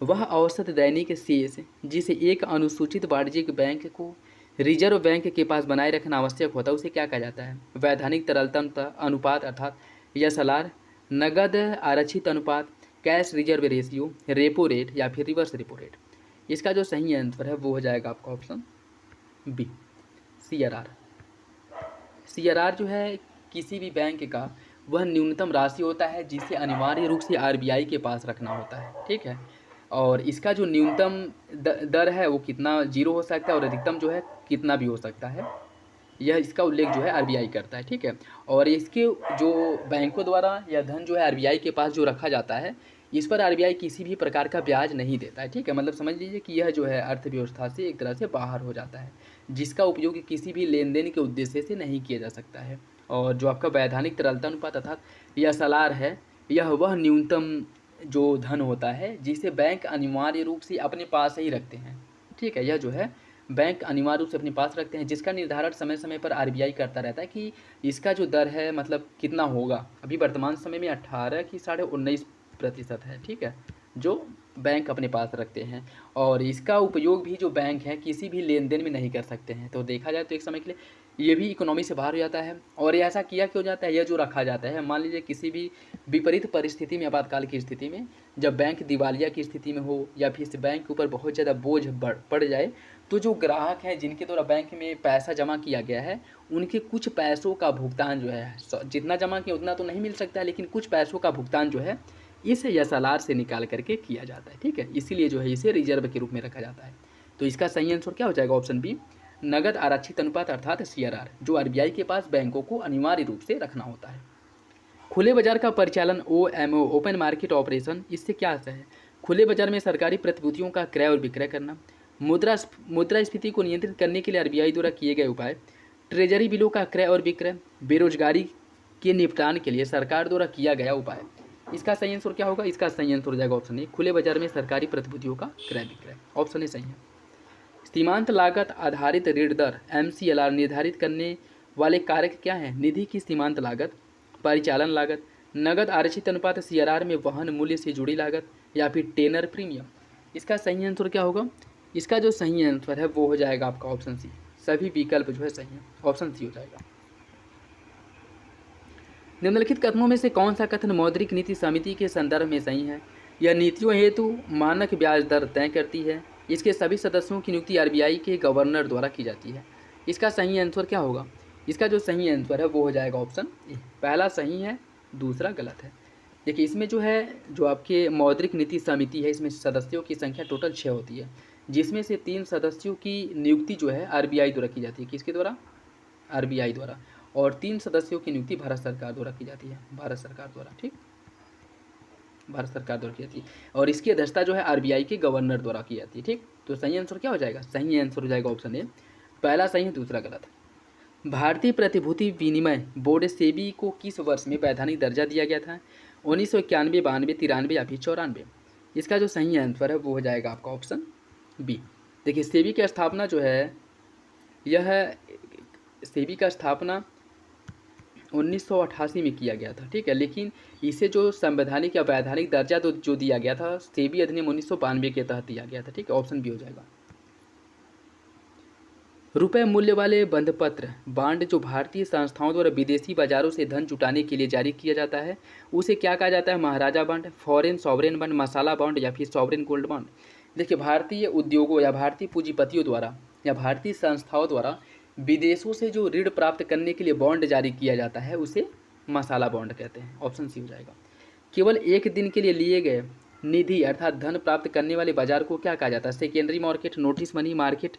A: वह औसत दैनिक शेष जिसे एक अनुसूचित वाणिज्यिक बैंक को रिजर्व बैंक के पास बनाए रखना आवश्यक होता है उसे क्या कहा जाता है? वैधानिक तरलता अनुपात अर्थात SLR, नगद आरक्षित अनुपात, cash reserve ratio, repo rate या फिर रिवर्स रेपो रेट। इसका जो सही आंसर है वो हो जाएगा आपका ऑप्शन बी, CRR। CRR जो है किसी भी बैंक का वह न्यूनतम राशि होता है जिसे अनिवार्य रूप से RBI के पास रखना होता है, ठीक है। और इसका जो न्यूनतम दर है वो कितना 0 हो सकता है और अधिकतम जो है कितना भी हो सकता है, यह इसका उल्लेख जो है RBI करता है, ठीक है। और इसके जो बैंकों द्वारा यह धन जो है RBI के पास जो रखा जाता है इस पर RBI किसी भी प्रकार का ब्याज नहीं देता है, ठीक है। मतलब समझ लीजिए कि यह जो है अर्थव्यवस्था से एक तरह से बाहर हो जाता है, जिसका उपयोग किसी भी लेन देन के उद्देश्य से नहीं किया जा सकता है। और जो आपका वैधानिक तरलता अनुपात अर्थात SLR है, यह वह न्यूनतम जो धन होता है जिसे बैंक अनिवार्य रूप से अपने पास ही रखते हैं, ठीक है। यह जो है बैंक अनिवार्य रूप से अपने पास रखते हैं, जिसका निर्धारण समय समय पर RBI करता रहता है कि इसका जो दर है मतलब कितना होगा। अभी वर्तमान समय में 18 की 19.5% है, ठीक है, जो बैंक अपने पास रखते हैं। और इसका उपयोग भी जो बैंक है किसी भी लेन देन में नहीं कर सकते हैं। तो देखा जाए तो एक समय के लिए ये भी इकोनॉमी से बाहर हो जाता है। और ऐसा किया क्यों जाता है? यह जो रखा जाता है, मान लीजिए किसी भी विपरीत परिस्थिति में, आपातकाल की स्थिति में, जब बैंक दिवालिया की स्थिति में हो या फिर इस बैंक के ऊपर बहुत ज़्यादा बोझ पड़ जाए, तो जो ग्राहक हैं जिनके द्वारा बैंक में पैसा जमा किया गया है उनके कुछ पैसों का भुगतान जो है, जितना जमा किया उतना तो नहीं मिल सकता है, लेकिन कुछ पैसों का भुगतान जो है इस SLR से निकाल करके किया जाता है, ठीक है। इसीलिए जो है इसे रिजर्व के रूप में रखा जाता है। तो इसका सही आंसर क्या हो जाएगा? ऑप्शन बी, नगद आरक्षित अनुपात अर्थात CRR, जो RBI के पास बैंकों को अनिवार्य रूप से रखना होता है। खुले बाजार का परिचालन OMO, ओपन मार्केट ऑपरेशन, इससे क्या अर्थ है? खुले बाजार में सरकारी प्रतिभूतियों का क्रय और विक्रय करना, मुद्रास्फीति को नियंत्रित करने के लिए RBI द्वारा किए गए उपाय, ट्रेजरी बिलों का क्रय और विक्रय, बेरोजगारी के निपटान के लिए सरकार द्वारा किया गया उपाय। इसका सही आंसर क्या होगा? इसका सही आंसर हो जाएगा ऑप्शन ए, खुले बाजार में सरकारी प्रतिभूतियों का क्रय विक्रय। ऑप्शन ए सही है। सीमांत लागत आधारित ऋण दर MCLR निर्धारित करने वाले कारक क्या हैं? निधि की सीमांत लागत, परिचालन लागत, नगद आरक्षित अनुपात CRR में वहन मूल्य से जुड़ी लागत या फिर टेनर प्रीमियम। इसका सही आंसर क्या होगा? इसका जो सही आंसर है वो हो जाएगा आपका ऑप्शन सी। सभी विकल्प जो है सही है, ऑप्शन सी हो जाएगा। निम्नलिखित कथनों में से कौन सा कथन मौद्रिक नीति समिति के संदर्भ में सही है? यह नीतियों हेतु मानक ब्याज दर तय करती है। इसके सभी सदस्यों की नियुक्ति आरबीआई के गवर्नर द्वारा की जाती है। इसका सही आंसर क्या होगा? इसका जो सही आंसर है वो हो जाएगा ऑप्शन ए। पहला सही है, दूसरा गलत है। देखिए इसमें जो है, जो आपके मौद्रिक नीति समिति है, इसमें सदस्यों की संख्या टोटल 6 होती है, जिसमें से 3 सदस्यों की नियुक्ति जो है आरबीआई द्वारा की जाती है। किसके द्वारा? आरबीआई द्वारा। और 3 सदस्यों की नियुक्ति भारत सरकार द्वारा की जाती है, भारत सरकार द्वारा। ठीक, भारत सरकार द्वारा की जाती है। और इसकी अध्यक्षता जो है आरबीआई के गवर्नर द्वारा की जाती है। ठीक, तो सही आंसर क्या हो जाएगा? सही आंसर हो जाएगा ऑप्शन ए। पहला सही है, दूसरा गलत। भारतीय प्रतिभूति विनिमय बोर्ड सेबी को किस वर्ष में वैधानिक दर्जा दिया गया था? 1991, 92, 93 या फिर 94? इसका जो सही आंसर है वो हो जाएगा आपका ऑप्शन बी। देखिए सेबी की स्थापना जो है, यह सेबी का स्थापना 1988 में किया गया था। ठीक है, लेकिन इसे जो संवैधानिक या वैधानिक दर्जा तो जो दिया गया था सेबी अधिनियम 1992 के तहत दिया गया था। ठीक है, ऑप्शन बी हो जाएगा। रुपए मूल्य वाले बंधपत्र बांड जो भारतीय संस्थाओं द्वारा विदेशी बाजारों से धन जुटाने के लिए जारी किया जाता है, उसे क्या कहा जाता है? महाराजा बॉन्ड, फॉरेन सॉवरेन बॉन्ड, मसाला बॉन्ड या फिर सॉवरेन गोल्ड बॉन्ड? देखिए भारतीय उद्योगों या भारतीय पूंजीपतियों द्वारा या भारतीय संस्थाओं द्वारा विदेशों से जो ऋण प्राप्त करने के लिए बॉन्ड जारी किया जाता है उसे मसाला बॉन्ड कहते हैं। ऑप्शन सी हो जाएगा। केवल एक दिन के लिए लिए गए निधि अर्थात धन प्राप्त करने वाले बाजार को क्या कहा जाता है? Secondary market, notice money market,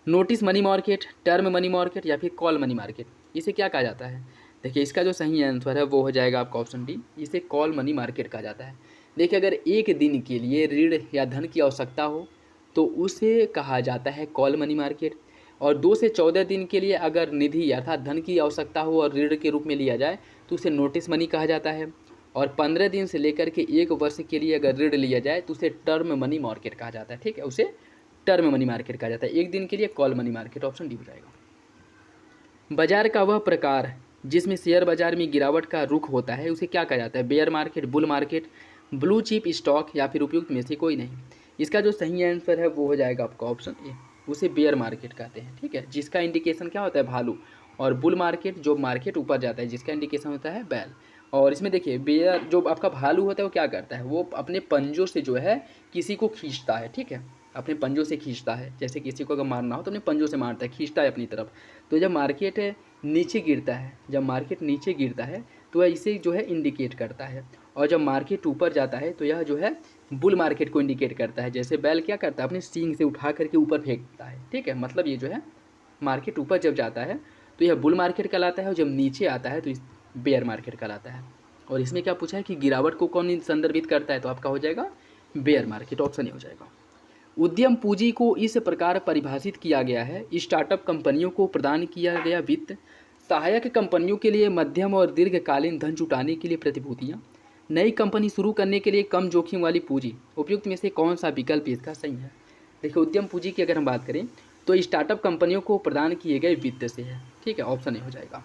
A: notice money market, term money market या फिर कॉल मनी मार्केट? इसे क्या कहा जाता है? देखिए इसका जो सही आंसर है वो हो जाएगा आपका ऑप्शन डी। इसे कॉल मनी मार्केट कहा जाता है। देखिए अगर एक दिन के लिए ऋण या धन की आवश्यकता हो तो उसे कहा जाता है कॉल मनी मार्केट, और 2 से 14 दिन के लिए अगर निधि अर्थात धन की आवश्यकता हो और ऋण के रूप में लिया जाए तो उसे नोटिस मनी कहा जाता है, और 15 दिन से लेकर के 1 वर्ष के लिए अगर ऋण लिया जाए तो उसे टर्म मनी मार्केट कहा जाता है। ठीक है, उसे टर्म मनी मार्केट कहा जाता है। एक दिन के लिए call money market, option D हो जाएगा। बाजार का वह प्रकार जिसमें शेयर बाजार में गिरावट का रुख होता है उसे क्या कहा जाता है? Bear market, bull market, blue chip stock या फिर उपयुक्त में से कोई नहीं? इसका जो सही आंसर है वो हो जाएगा आपका ऑप्शन ए। उसे बेयर मार्केट कहते हैं। ठीक है, जिसका इंडिकेशन क्या होता है? भालू। और बुल मार्केट जो मार्केट ऊपर जाता है जिसका इंडिकेशन होता है बैल। और इसमें देखिए बेयर जो आपका भालू होता है वो क्या करता है? वो अपने पंजों से जो है किसी को खींचता है। ठीक है, अपने पंजों से खींचता है। जैसे किसी को अगर मारना हो तो अपने पंजों से मारता है, खींचता है अपनी तरफ। तो जब मार्केट नीचे गिरता है, जब मार्केट नीचे गिरता है तो इसे जो है इंडिकेट करता है, और जब मार्केट ऊपर जाता है तो यह जो है बुल मार्केट को इंडिकेट करता है। जैसे बैल क्या करता है? अपने सींग से उठा करके ऊपर फेंकता है। ठीक है, मतलब ये जो है मार्केट ऊपर जब जाता है तो यह बुल मार्केट कहलाता है, और जब नीचे आता है तो इस बेयर मार्केट कहलाता है। और इसमें क्या पूछा है कि गिरावट को कौन संदर्भित करता है? तो आपका हो जाएगा बेयर मार्केट, ऑप्शन ए हो जाएगा। उद्यम पूंजी को इस प्रकार परिभाषित किया गया है, स्टार्टअप कंपनियों को प्रदान किया गया वित्त, सहायक कंपनियों के लिए मध्यम और दीर्घकालीन धन जुटाने के लिए प्रतिभूतियाँ, नई कंपनी शुरू करने के लिए कम जोखिम वाली पूंजी। उपयुक्त में से कौन सा विकल्प इसका सही है? देखिए उद्यम पूंजी की अगर हम बात करें तो स्टार्टअप कंपनियों को प्रदान किए गए वित्त से है। ठीक है, ऑप्शन ए हो जाएगा।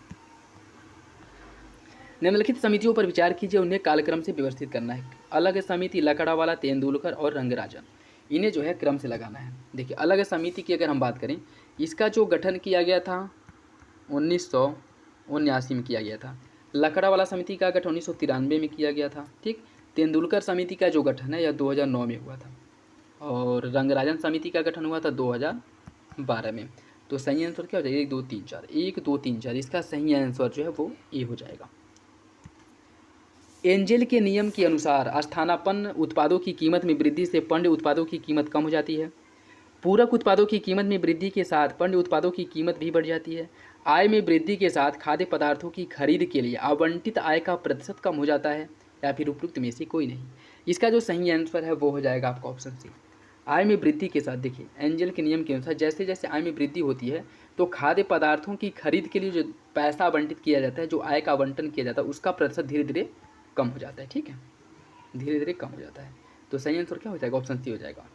A: निम्नलिखित समितियों पर विचार कीजिए, उन्हें कालक्रम से व्यवस्थित करना है। अलग समिति, लकड़ावाला, तेंदुलकर और रंगराजन, इन्हें जो है क्रम से लगाना है। देखिए अलग समिति की अगर हम बात करें, इसका जो गठन किया गया था 1979 में किया गया था। लकड़ावाला समिति का गठन 1993 में किया गया था। ठीक, तेंदुलकर समिति का जो गठन है यह 2009 में हुआ था, और रंगराजन समिति का गठन हुआ था 2012 में। तो सही आंसर क्या हो जाएगा? 1 2 3 4, 1 2 3 4। इसका सही आंसर जो है वो ए हो जाएगा। एंजेल के नियम के अनुसार स्थानापन्न उत्पादों की कीमत में वृद्धि से पंड उत्पादों की कीमत कम हो जाती है। पूरक उत्पादों की कीमत में वृद्धि के साथ पंड उत्पादों की कीमत भी बढ़ जाती है। आय में वृद्धि के साथ खाद्य पदार्थों की खरीद के लिए आवंटित आय का प्रतिशत कम हो जाता है, या फिर उपयुक्त में से कोई नहीं? इसका जो सही आंसर है वो हो जाएगा आपका ऑप्शन सी। आय में वृद्धि के साथ, देखिए एंजल के नियम के अनुसार जैसे जैसे आय में वृद्धि होती है तो खाद्य पदार्थों की खरीद के लिए जो पैसा आवंटित किया जाता है, जो आय का आवंटन किया जाता है, उसका प्रतिशत धीरे धीरे कम हो जाता है। ठीक है, धीरे धीरे कम हो जाता है। तो सही आंसर क्या हो जाएगा? ऑप्शन सी हो जाएगा।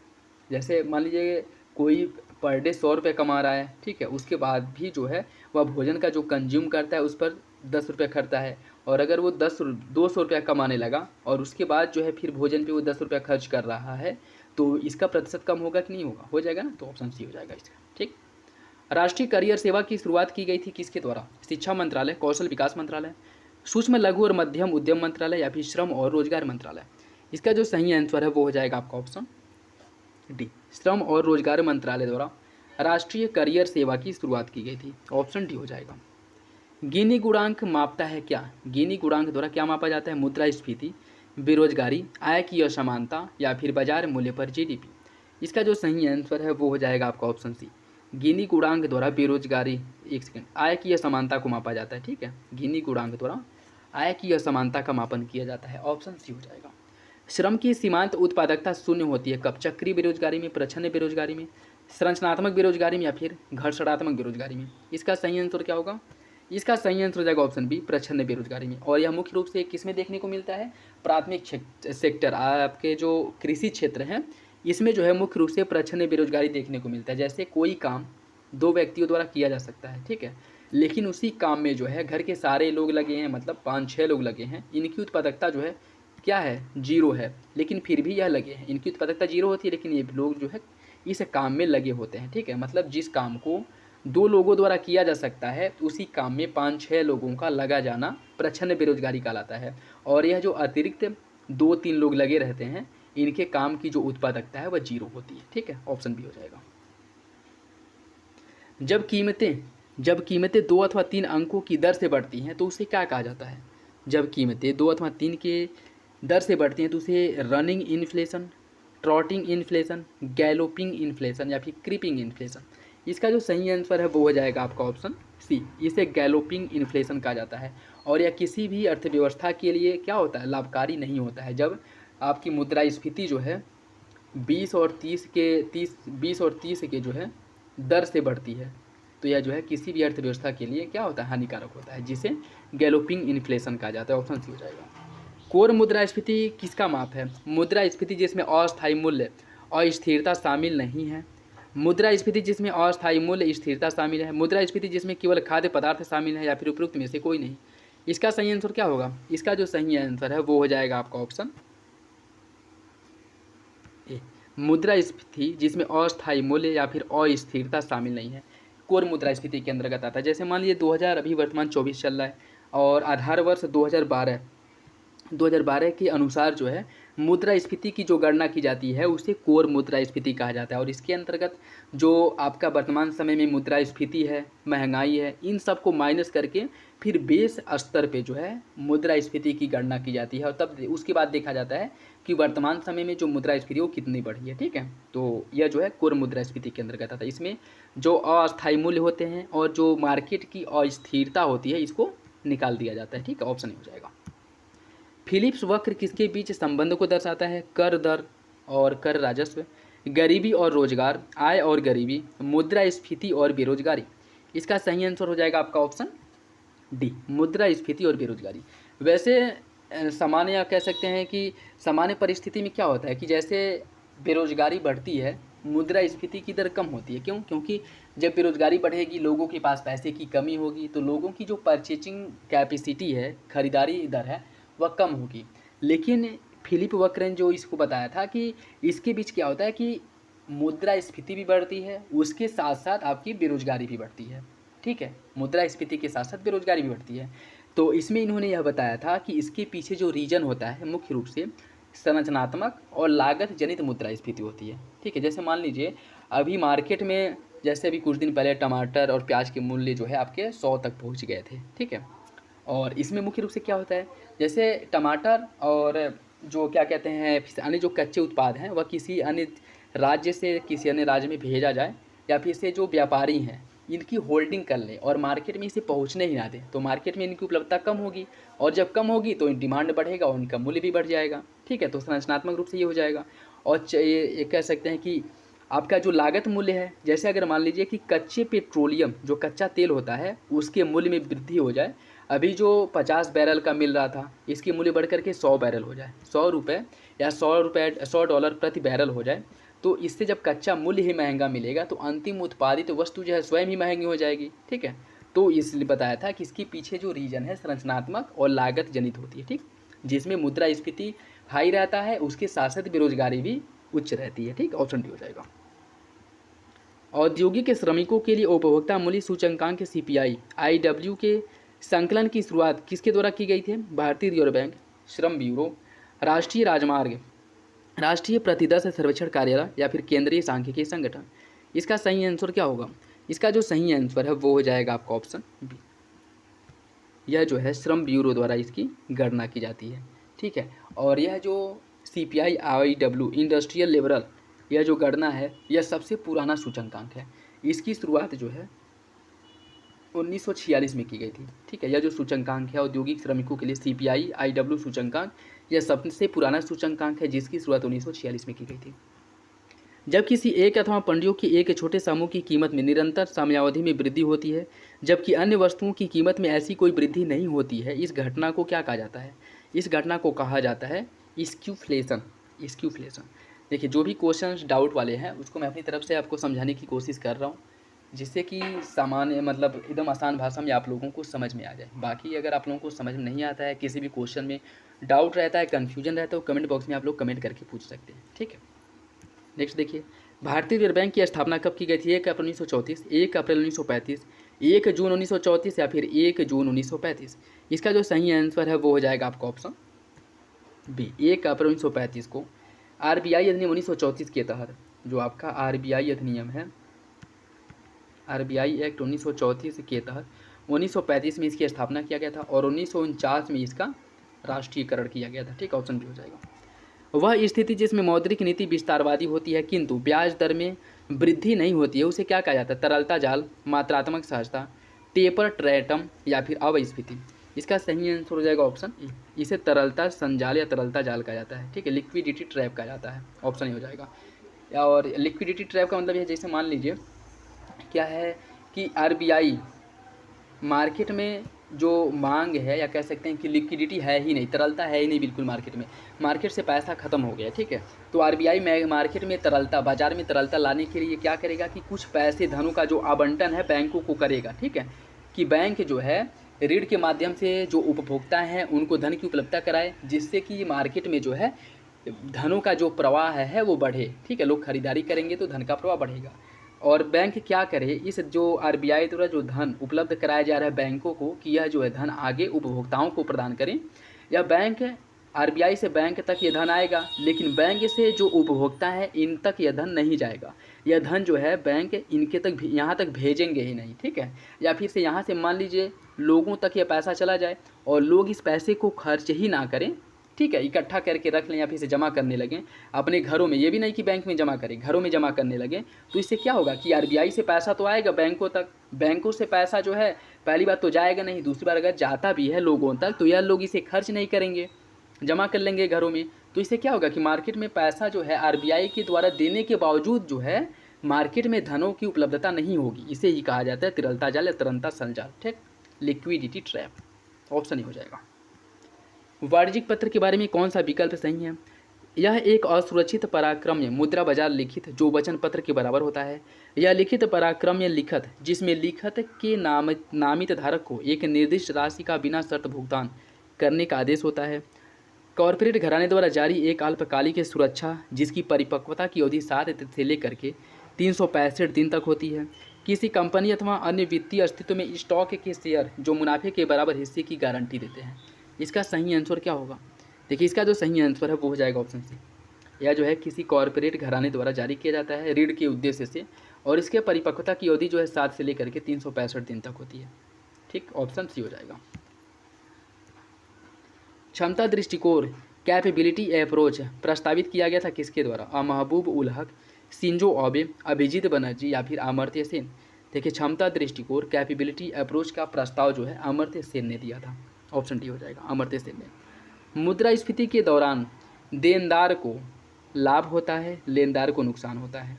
A: जैसे मान लीजिए कोई पर डे 100 रुपये कमा रहा है, ठीक है, उसके बाद भी जो है वह भोजन का जो कंज्यूम करता है उस पर 10 रुपये खर्चता है, और अगर वो 200 रुपया कमाने लगा और उसके बाद जो है फिर भोजन पे वो 10 रुपया खर्च कर रहा है, तो इसका प्रतिशत कम होगा कि नहीं होगा? हो जाएगा ना, तो ऑप्शन सी हो जाएगा इसका। ठीक, राष्ट्रीय करियर सेवा की शुरुआत की गई थी किसके द्वारा? शिक्षा मंत्रालय, कौशल विकास मंत्रालय, सूक्ष्म लघु और मध्यम उद्यम मंत्रालय या फिर श्रम और रोजगार मंत्रालय? इसका जो सही आंसर है वो हो जाएगा आपका ऑप्शन डी। श्रम और रोजगार मंत्रालय द्वारा राष्ट्रीय करियर सेवा की शुरुआत की गई थी, ऑप्शन डी हो जाएगा। गिनी गुणांक मापता है क्या? गिनी गुणांक द्वारा क्या मापा जाता है? मुद्रास्फीति, बेरोजगारी, आय की असमानता या फिर बाजार मूल्य पर जीडीपी। इसका जो सही आंसर है वो हो जाएगा आपका ऑप्शन सी। गिनी गुणांक द्वारा बेरोजगारी, एक सेकंड, आय की असमानता को मापा जाता है, ठीक है। गिनी गुणांक द्वारा आय की असमानता का मापन किया जाता है, ऑप्शन सी हो जाएगा। श्रम की सीमांत उत्पादकता शून्य होती है कब? चक्रीय बेरोजगारी में, प्रच्छन्न बेरोजगारी में, संरचनात्मक बेरोजगारी में या फिर घर्षणात्मक बेरोजगारी में। इसका सही आंसर क्या होगा? इसका सही आंसर हो जाएगा ऑप्शन बी, प्रच्छन्न बेरोजगारी में। और यह मुख्य रूप से किस में देखने को मिलता है? प्राथमिक सेक्टर, आपके जो कृषि क्षेत्र हैं इसमें जो है मुख्य रूप से प्रच्छन्न बेरोजगारी देखने को मिलता है। जैसे कोई काम दो व्यक्तियों द्वारा किया जा सकता है, ठीक है, लेकिन उसी काम में जो है घर के सारे लोग लगे हैं, मतलब 5-6 लोग लगे हैं, इनकी उत्पादकता जो है क्या है? जीरो है, लेकिन फिर भी यह लगे हैं। इनकी उत्पादकता जीरो होती है लेकिन ये लोग जो है इस काम में लगे होते हैं, ठीक है। मतलब जिस काम को 2 लोगों द्वारा किया जा सकता है उसी काम में 5-6 लोगों का लगा जाना प्रच्छन्न बेरोजगारी कहलाता है। और यह जो अतिरिक्त 2-3 लोग लगे रहते हैं इनके काम की जो उत्पादकता है वह जीरो होती है, ठीक है। ऑप्शन बी हो जाएगा। जब कीमतें 2 अथवा 3 अंकों की दर से बढ़ती हैं तो उसे क्या कहा जाता है? जब कीमतें 2 अथवा 3 के दर से बढ़ती हैं तो उसे running inflation, trotting inflation, galloping inflation या फिर क्रीपिंग इन्फ्लेशन। इसका जो सही आंसर है वो हो जाएगा आपका ऑप्शन सी। इसे गैलोपिंग इन्फ्लेशन कहा जाता है। और यह किसी भी अर्थव्यवस्था के लिए क्या होता है? लाभकारी नहीं होता है। जब आपकी मुद्रास्फीति जो है 20 और 30 के जो है दर से बढ़ती है तो यह जो है किसी भी अर्थव्यवस्था के लिए क्या होता है? हानिकारक होता है, जिसे गैलोपिंग इन्फ्लेशन कहा जाता है, ऑप्शन सी हो जाएगा। कोर मुद्रास्फीति किसका माप है? मुद्रास्फीति जिसमें अस्थायी मूल्य और स्थिरता शामिल नहीं है, मुद्रास्फीति जिसमें अस्थायी मूल्य स्थिरता शामिल है, मुद्रास्फीति जिसमें केवल खाद्य पदार्थ शामिल है, या फिर उपरोक्त में से कोई नहीं। इसका सही आंसर क्या होगा? इसका जो सही आंसर है वो हो जाएगा आपका ऑप्शन ए। मुद्रास्फीति जिसमें अस्थायी मूल्य या फिर अस्थिरता शामिल नहीं है कोर मुद्रास्फीति के अंतर्गत आता है। जैसे मान लीजिए 2000 अभी वर्तमान 24 चल रहा है और आधार वर्ष 2012 के अनुसार जो है मुद्रास्फीति की जो गणना की जाती है उसे कोर मुद्रास्फीति कहा जाता है। और इसके अंतर्गत जो आपका वर्तमान समय में मुद्रास्फीति है, महंगाई है, इन सब को माइनस करके फिर बेस स्तर पे जो है मुद्रास्फीति की गणना की जाती है और तब उसके बाद देखा जाता है कि वर्तमान समय में जो मुद्रास्फीति वो कितनी बढ़ी है, ठीक है। तो यह जो है कोर मुद्रास्फीति के अंतर्गत आता है। इसमें जो अस्थायी मूल्य होते हैं और जो मार्केट की अस्थिरता होती है इसको निकाल दिया जाता है, ठीक है। ऑप्शन हो जाएगा। फिलिप्स वक्र किसके बीच संबंध को दर्शाता है? कर दर और कर राजस्व, गरीबी और रोजगार, आय और गरीबी, मुद्रास्फीति और बेरोजगारी। इसका सही आंसर हो जाएगा आपका ऑप्शन डी, मुद्रास्फीति और बेरोजगारी। वैसे सामान्य कह सकते हैं कि सामान्य परिस्थिति में क्या होता है कि जैसे बेरोजगारी बढ़ती है मुद्रास्फीति की दर कम होती है। क्यों? क्योंकि जब बेरोजगारी बढ़ेगी लोगों के पास पैसे की कमी होगी तो लोगों की जो परचेजिंग कैपेसिटी है, खरीदारी दर है, वह कम होगी। लेकिन फिलिप वक्र ने जो इसको बताया था कि इसके बीच क्या होता है कि मुद्रास्फीति भी बढ़ती है, उसके साथ साथ आपकी बेरोजगारी भी बढ़ती है, ठीक है। मुद्रास्फीति के साथ साथ बेरोजगारी भी बढ़ती है। तो इसमें इन्होंने यह बताया था कि इसके पीछे जो रीजन होता है मुख्य रूप से संरचनात्मक और लागत जनित मुद्रास्फीति होती है, ठीक है। जैसे मान लीजिए अभी मार्केट में जैसे अभी कुछ दिन पहले टमाटर और प्याज के मूल्य जो है आपके 100 तक पहुंच गए थे, ठीक है। और इसमें मुख्य रूप से क्या होता है, जैसे टमाटर और जो क्या कहते हैं अन्य जो कच्चे उत्पाद हैं वह किसी अन्य राज्य से किसी अन्य राज्य में भेजा जाए या फिर से जो व्यापारी हैं इनकी होल्डिंग कर लें और मार्केट में इसे पहुंचने ही ना दें, तो मार्केट में इनकी उपलब्धता कम होगी और जब कम होगी तो डिमांड बढ़ेगा और उनका मूल्य भी बढ़ जाएगा, ठीक है। तो संरचनात्मक रूप से ये हो जाएगा। और ये कह सकते हैं कि आपका जो लागत मूल्य है, जैसे अगर मान लीजिए कि कच्चे पेट्रोलियम जो कच्चा तेल होता है उसके मूल्य में वृद्धि हो जाए, अभी जो 50 बैरल का मिल रहा था इसकी मूल्य बढ़ करके 100 बैरल हो जाए, 100 रुपये या 100 डॉलर प्रति बैरल हो जाए, तो इससे जब कच्चा मूल्य ही महंगा मिलेगा तो अंतिम उत्पादित वस्तु जो है स्वयं ही महंगी हो जाएगी, ठीक है। तो इसलिए बताया था कि इसके पीछे जो रीजन है संरचनात्मक और लागत जनित होती है, ठीक, जिसमें मुद्रास्फीति हाई रहता है उसके साथ साथ बेरोजगारी भी उच्च रहती है, ठीक। ऑप्शन डी हो जाएगा। औद्योगिक श्रमिकों के लिए उपभोक्ता मूल्य सूचकांक CPI IW के संकलन की शुरुआत किसके द्वारा की गई थी? भारतीय रिजर्व बैंक, श्रम ब्यूरो, राष्ट्रीय राजमार्ग, राष्ट्रीय प्रतिदर्श सर्वेक्षण कार्यालय या फिर केंद्रीय सांख्यिकी संगठन। इसका सही आंसर क्या होगा? इसका जो सही आंसर है वो हो जाएगा आपका ऑप्शन बी। यह जो है श्रम ब्यूरो द्वारा इसकी गणना की जाती है, ठीक है। और यह जो CPI IW इंडस्ट्रियल लेबरल, यह जो गणना है यह सबसे पुराना सूचकांक है। इसकी शुरुआत जो है 1946 में की गई थी, ठीक है। यह जो सूचकांक है औद्योगिक श्रमिकों के लिए CPI IW सूचकांक, यह सबसे पुराना सूचकांक है जिसकी शुरुआत 1946 में की गई थी। जब किसी एक अथवा पंडियों के एक छोटे समूह की कीमत में निरंतर समयावधि में वृद्धि होती है जबकि अन्य वस्तुओं की कीमत में ऐसी कोई वृद्धि नहीं होती है, इस घटना को क्या कहा जाता है? इस घटना को कहा जाता है स्क्यूफ्लेशन। स्क्यूफ्लेशन। देखिए, जो भी क्वेश्चंस डाउट वाले हैं उसको मैं अपनी तरफ से आपको समझाने की कोशिश कर रहा हूँ, जिससे कि सामान्य मतलब एकदम आसान भाषा में आप लोगों को समझ में आ जाए। बाकी अगर आप लोगों को समझ में नहीं आता है, किसी भी क्वेश्चन में डाउट रहता है, कन्फ्यूजन रहता है, तो कमेंट बॉक्स में आप लोग कमेंट करके पूछ सकते हैं, ठीक है। नेक्स्ट देखिए, भारतीय रिजर्व बैंक की स्थापना कब की गई थी? 1 अप्रैल 1934, 1 अप्रैल 1935, 1 जून 1934 या फिर 1 जून 1935। इसका जो सही आंसर है वो हो जाएगा आपका ऑप्शन बी, 1 अप्रैल 1935 को RBI अधिनियम 1934 के तहत, जो आपका RBI अधिनियम है, RBI एक्ट 1934 के तहत 1935 में इसकी स्थापना किया गया था और 1949 में इसका राष्ट्रीयकरण किया गया था, ठीक। ऑप्शन बी हो जाएगा। वह स्थिति जिसमें मौद्रिक नीति विस्तारवादी होती है किंतु ब्याज दर में वृद्धि नहीं होती है उसे क्या कहा जाता है? तरलता जाल, मात्रात्मक सहजता, टेपर ट्रैटम या फिर अवस्फीति। इसका सही आंसर हो जाएगा ऑप्शन ए। इसे तरलता संजाल या तरलता जाल कहा जाता है, ठीक है। लिक्विडिटी ट्रैप कहा जाता है, ऑप्शन ए हो जाएगा। और लिक्विडिटी ट्रैप का मतलब ये, जैसे मान लीजिए क्या है कि RBI मार्केट में जो मांग है, या कह सकते हैं कि लिक्विडिटी है ही नहीं, तरलता है ही नहीं बिल्कुल मार्केट में, मार्केट से पैसा खत्म हो गया, ठीक है। तो RBI में मार्केट में तरलता, बाजार में तरलता लाने के लिए क्या करेगा कि कुछ पैसे, धनों का जो आवंटन है बैंकों को करेगा, ठीक है। कि बैंक जो है ऋण के माध्यम से जो उपभोक्ता हैं उनको धन की उपलब्धता कराए, जिससे कि मार्केट में जो है धनों का जो प्रवाह है वो बढ़े, ठीक है। लोग खरीदारी करेंगे तो धन का प्रवाह बढ़ेगा। और बैंक क्या करे, इस जो RBI द्वारा जो धन उपलब्ध कराया जा रहा है बैंकों को, कि यह जो है धन आगे उपभोक्ताओं को प्रदान करें। यह बैंक RBI से बैंक तक ये धन आएगा, लेकिन बैंक से जो उपभोक्ता है इन तक यह धन नहीं जाएगा। यह धन जो है बैंक इनके तक यहाँ तक भेजेंगे ही नहीं, ठीक है। या फिर से यहाँ से मान लीजिए लोगों तक यह पैसा चला जाए और लोग इस पैसे को खर्च ही ना करें, ठीक है, इकट्ठा करके रख लें या फिर से जमा करने लगें अपने घरों में। ये भी नहीं कि बैंक में जमा करें, घरों में जमा करने लगें। तो इससे क्या होगा कि RBI से पैसा तो आएगा बैंकों तक, बैंकों से पैसा जो है पहली बात तो जाएगा नहीं, दूसरी बार अगर जाता भी है लोगों तक तो यह लोग इसे खर्च नहीं करेंगे, जमा कर लेंगे घरों में। तो इससे क्या होगा कि मार्केट में पैसा जो है RBI के द्वारा देने के बावजूद जो है मार्केट में धनों की उपलब्धता नहीं होगी। इसे ही कहा जाता है तरलता जाल या तरलता संजाल, ठीक, लिक्विडिटी ट्रैप। ऑप्शन ही हो जाएगा। वाणिज्यिक पत्र के बारे में कौन सा विकल्प सही है? यह एक असुरक्षित पराक्रम्य मुद्रा बाजार लिखित जो वचन पत्र के बराबर होता है। यह लिखित पराक्रम्य लिखत जिसमें लिखत के नामित धारक को एक निर्दिष्ट राशि का बिना शर्त भुगतान करने का आदेश होता है। कॉरपोरेट घराने द्वारा जारी एक अल्पकालिक सुरक्षा जिसकी परिपक्वता की अवधि 7 से लेकर के 365 दिन तक होती है। किसी कंपनी अथवा अन्य वित्तीय अस्तित्व में स्टॉक के शेयर जो मुनाफे के बराबर हिस्से की गारंटी देते हैं। इसका सही आंसर क्या होगा? देखिए, इसका जो सही आंसर है वो हो जाएगा ऑप्शन सी। यह जो है किसी कॉरपोरेट घराने द्वारा जारी किया जाता है ऋण के उद्देश्य से, और इसके परिपक्वता की अवधि जो है 7 से लेकर के 365 दिन तक होती है, ठीक। ऑप्शन सी हो जाएगा। क्षमता दृष्टिकोण कैपेबिलिटी अप्रोच प्रस्तावित किया गया था किसके द्वारा? महबूब उल हक, शिंजो आबे, अभिजीत बनर्जी या फिर अमर्त्य सेन। देखिए, क्षमता दृष्टिकोण कैपेबिलिटी अप्रोच का प्रस्ताव जो है अमर्त्य सेन ने दिया था। ऑप्शन डी हो जाएगा, अमर्त्य सेन ने। मुद्रास्फीति के दौरान देनदार को लाभ होता है, लेनदार को नुकसान होता है।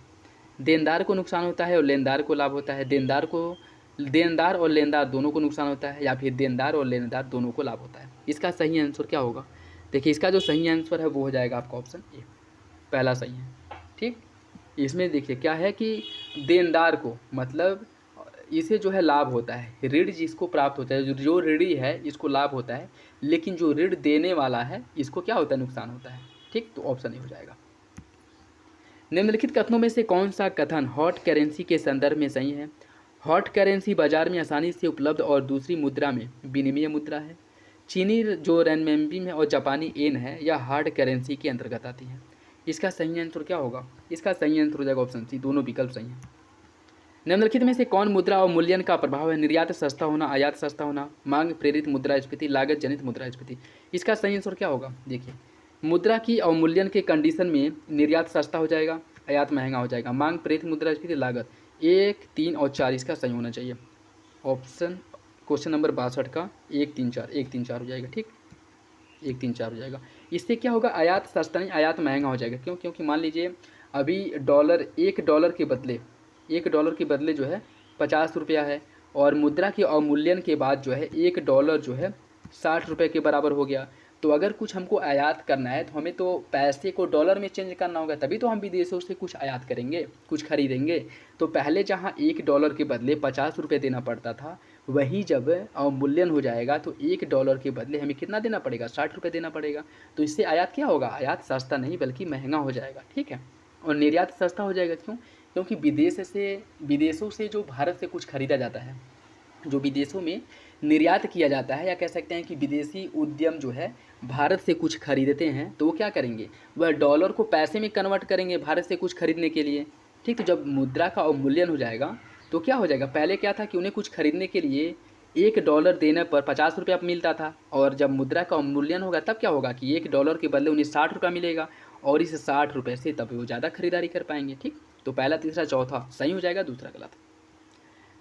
A: देनदार को नुकसान होता है और लेनदार को लाभ होता है। देनदार और लेनदार दोनों को नुकसान होता है, या फिर देनदार और लेनदार दोनों को लाभ होता है। इसका सही आंसर क्या होगा? देखिए, इसका जो सही आंसर है वो हो जाएगा आपका ऑप्शन ए, पहला सही है, ठीक। इसमें देखिए क्या है कि देनदार को मतलब इसे जो है लाभ होता है, ऋण जिसको प्राप्त होता है, जो ऋणी है इसको लाभ होता है, लेकिन जो ऋण देने वाला है इसको क्या होता है? नुकसान होता है, ठीक। तो ऑप्शन ए हो जाएगा। निम्नलिखित कथनों में से कौन सा कथन हॉट करेंसी के संदर्भ में सही है? हॉट करेंसी बाजार में आसानी से उपलब्ध और दूसरी मुद्रा में विनिमय मुद्रा है। चीनी जो रेनमेंबी में और जापानी येन है यह हार्ड करेंसी के अंतर्गत आती है। इसका सही आंसर क्या होगा? इसका सही आंसर हो जाएगा ऑप्शन सी, दोनों विकल्प सही हैं। निम्नलिखित में से कौन मुद्रा अवमूल्यन का प्रभाव है? निर्यात सस्ता होना, आयात सस्ता होना, मांग प्रेरित मुद्रास्फीति, लागत जनित मुद्रास्फीति। इसका सही आंसर क्या होगा? देखिए, मुद्रा की अवमूल्यन के कंडीशन में निर्यात सस्ता हो जाएगा, आयात महंगा हो जाएगा, मांग प्रेरित मुद्रास्फीति, लागत। 1, 3 और 4 इसका सही होना चाहिए। ऑप्शन क्वेश्चन नंबर 62 का 1, 3, 4, 1, 3, 4 हो जाएगा। ठीक, 1, 3, 4 हो जाएगा। इससे क्या होगा? आयात सस्ता नहीं, आयात महंगा हो जाएगा। क्यों? क्योंकि मान लीजिए अभी डॉलर, $1 के बदले जो है 50 रुपया है, और मुद्रा के अवमूल्यन के बाद जो है $1 जो है 60 रुपये के बराबर हो गया। तो अगर कुछ हमको आयात करना है तो हमें तो पैसे को डॉलर में चेंज करना होगा, तभी तो हम विदेशों से कुछ आयात करेंगे, कुछ खरीदेंगे। तो पहले जहाँ $1 के बदले 50 रुपये देना पड़ता था, वही जब अवमूल्यन हो जाएगा तो $1 के बदले हमें कितना देना पड़ेगा? 60 रुपये देना पड़ेगा। तो इससे आयात क्या होगा? आयात सस्ता नहीं बल्कि महंगा हो जाएगा। ठीक है, और निर्यात सस्ता हो जाएगा। क्यों? क्योंकि विदेशों से जो भारत से कुछ खरीदा जाता है, जो विदेशों में निर्यात किया जाता है, या कह सकते हैं कि विदेशी उद्यम जो है भारत से कुछ खरीदते हैं, तो वो क्या करेंगे? वह डॉलर को पैसे में कन्वर्ट करेंगे भारत से कुछ खरीदने के लिए। ठीक, तो जब मुद्रा का अवमूल्यन हो जाएगा तो क्या हो जाएगा? पहले क्या था कि उन्हें कुछ खरीदने के लिए $1 देने पर 50 रुपया मिलता था, और जब मुद्रा का अवमूल्यन होगा तब क्या होगा कि $1 के बदले उन्हें 60 रुपया मिलेगा, और इस 60 रुपये से तब वो ज़्यादा खरीदारी कर पाएंगे। ठीक, तो पहला, तीसरा, चौथा सही हो जाएगा, दूसरा गलत।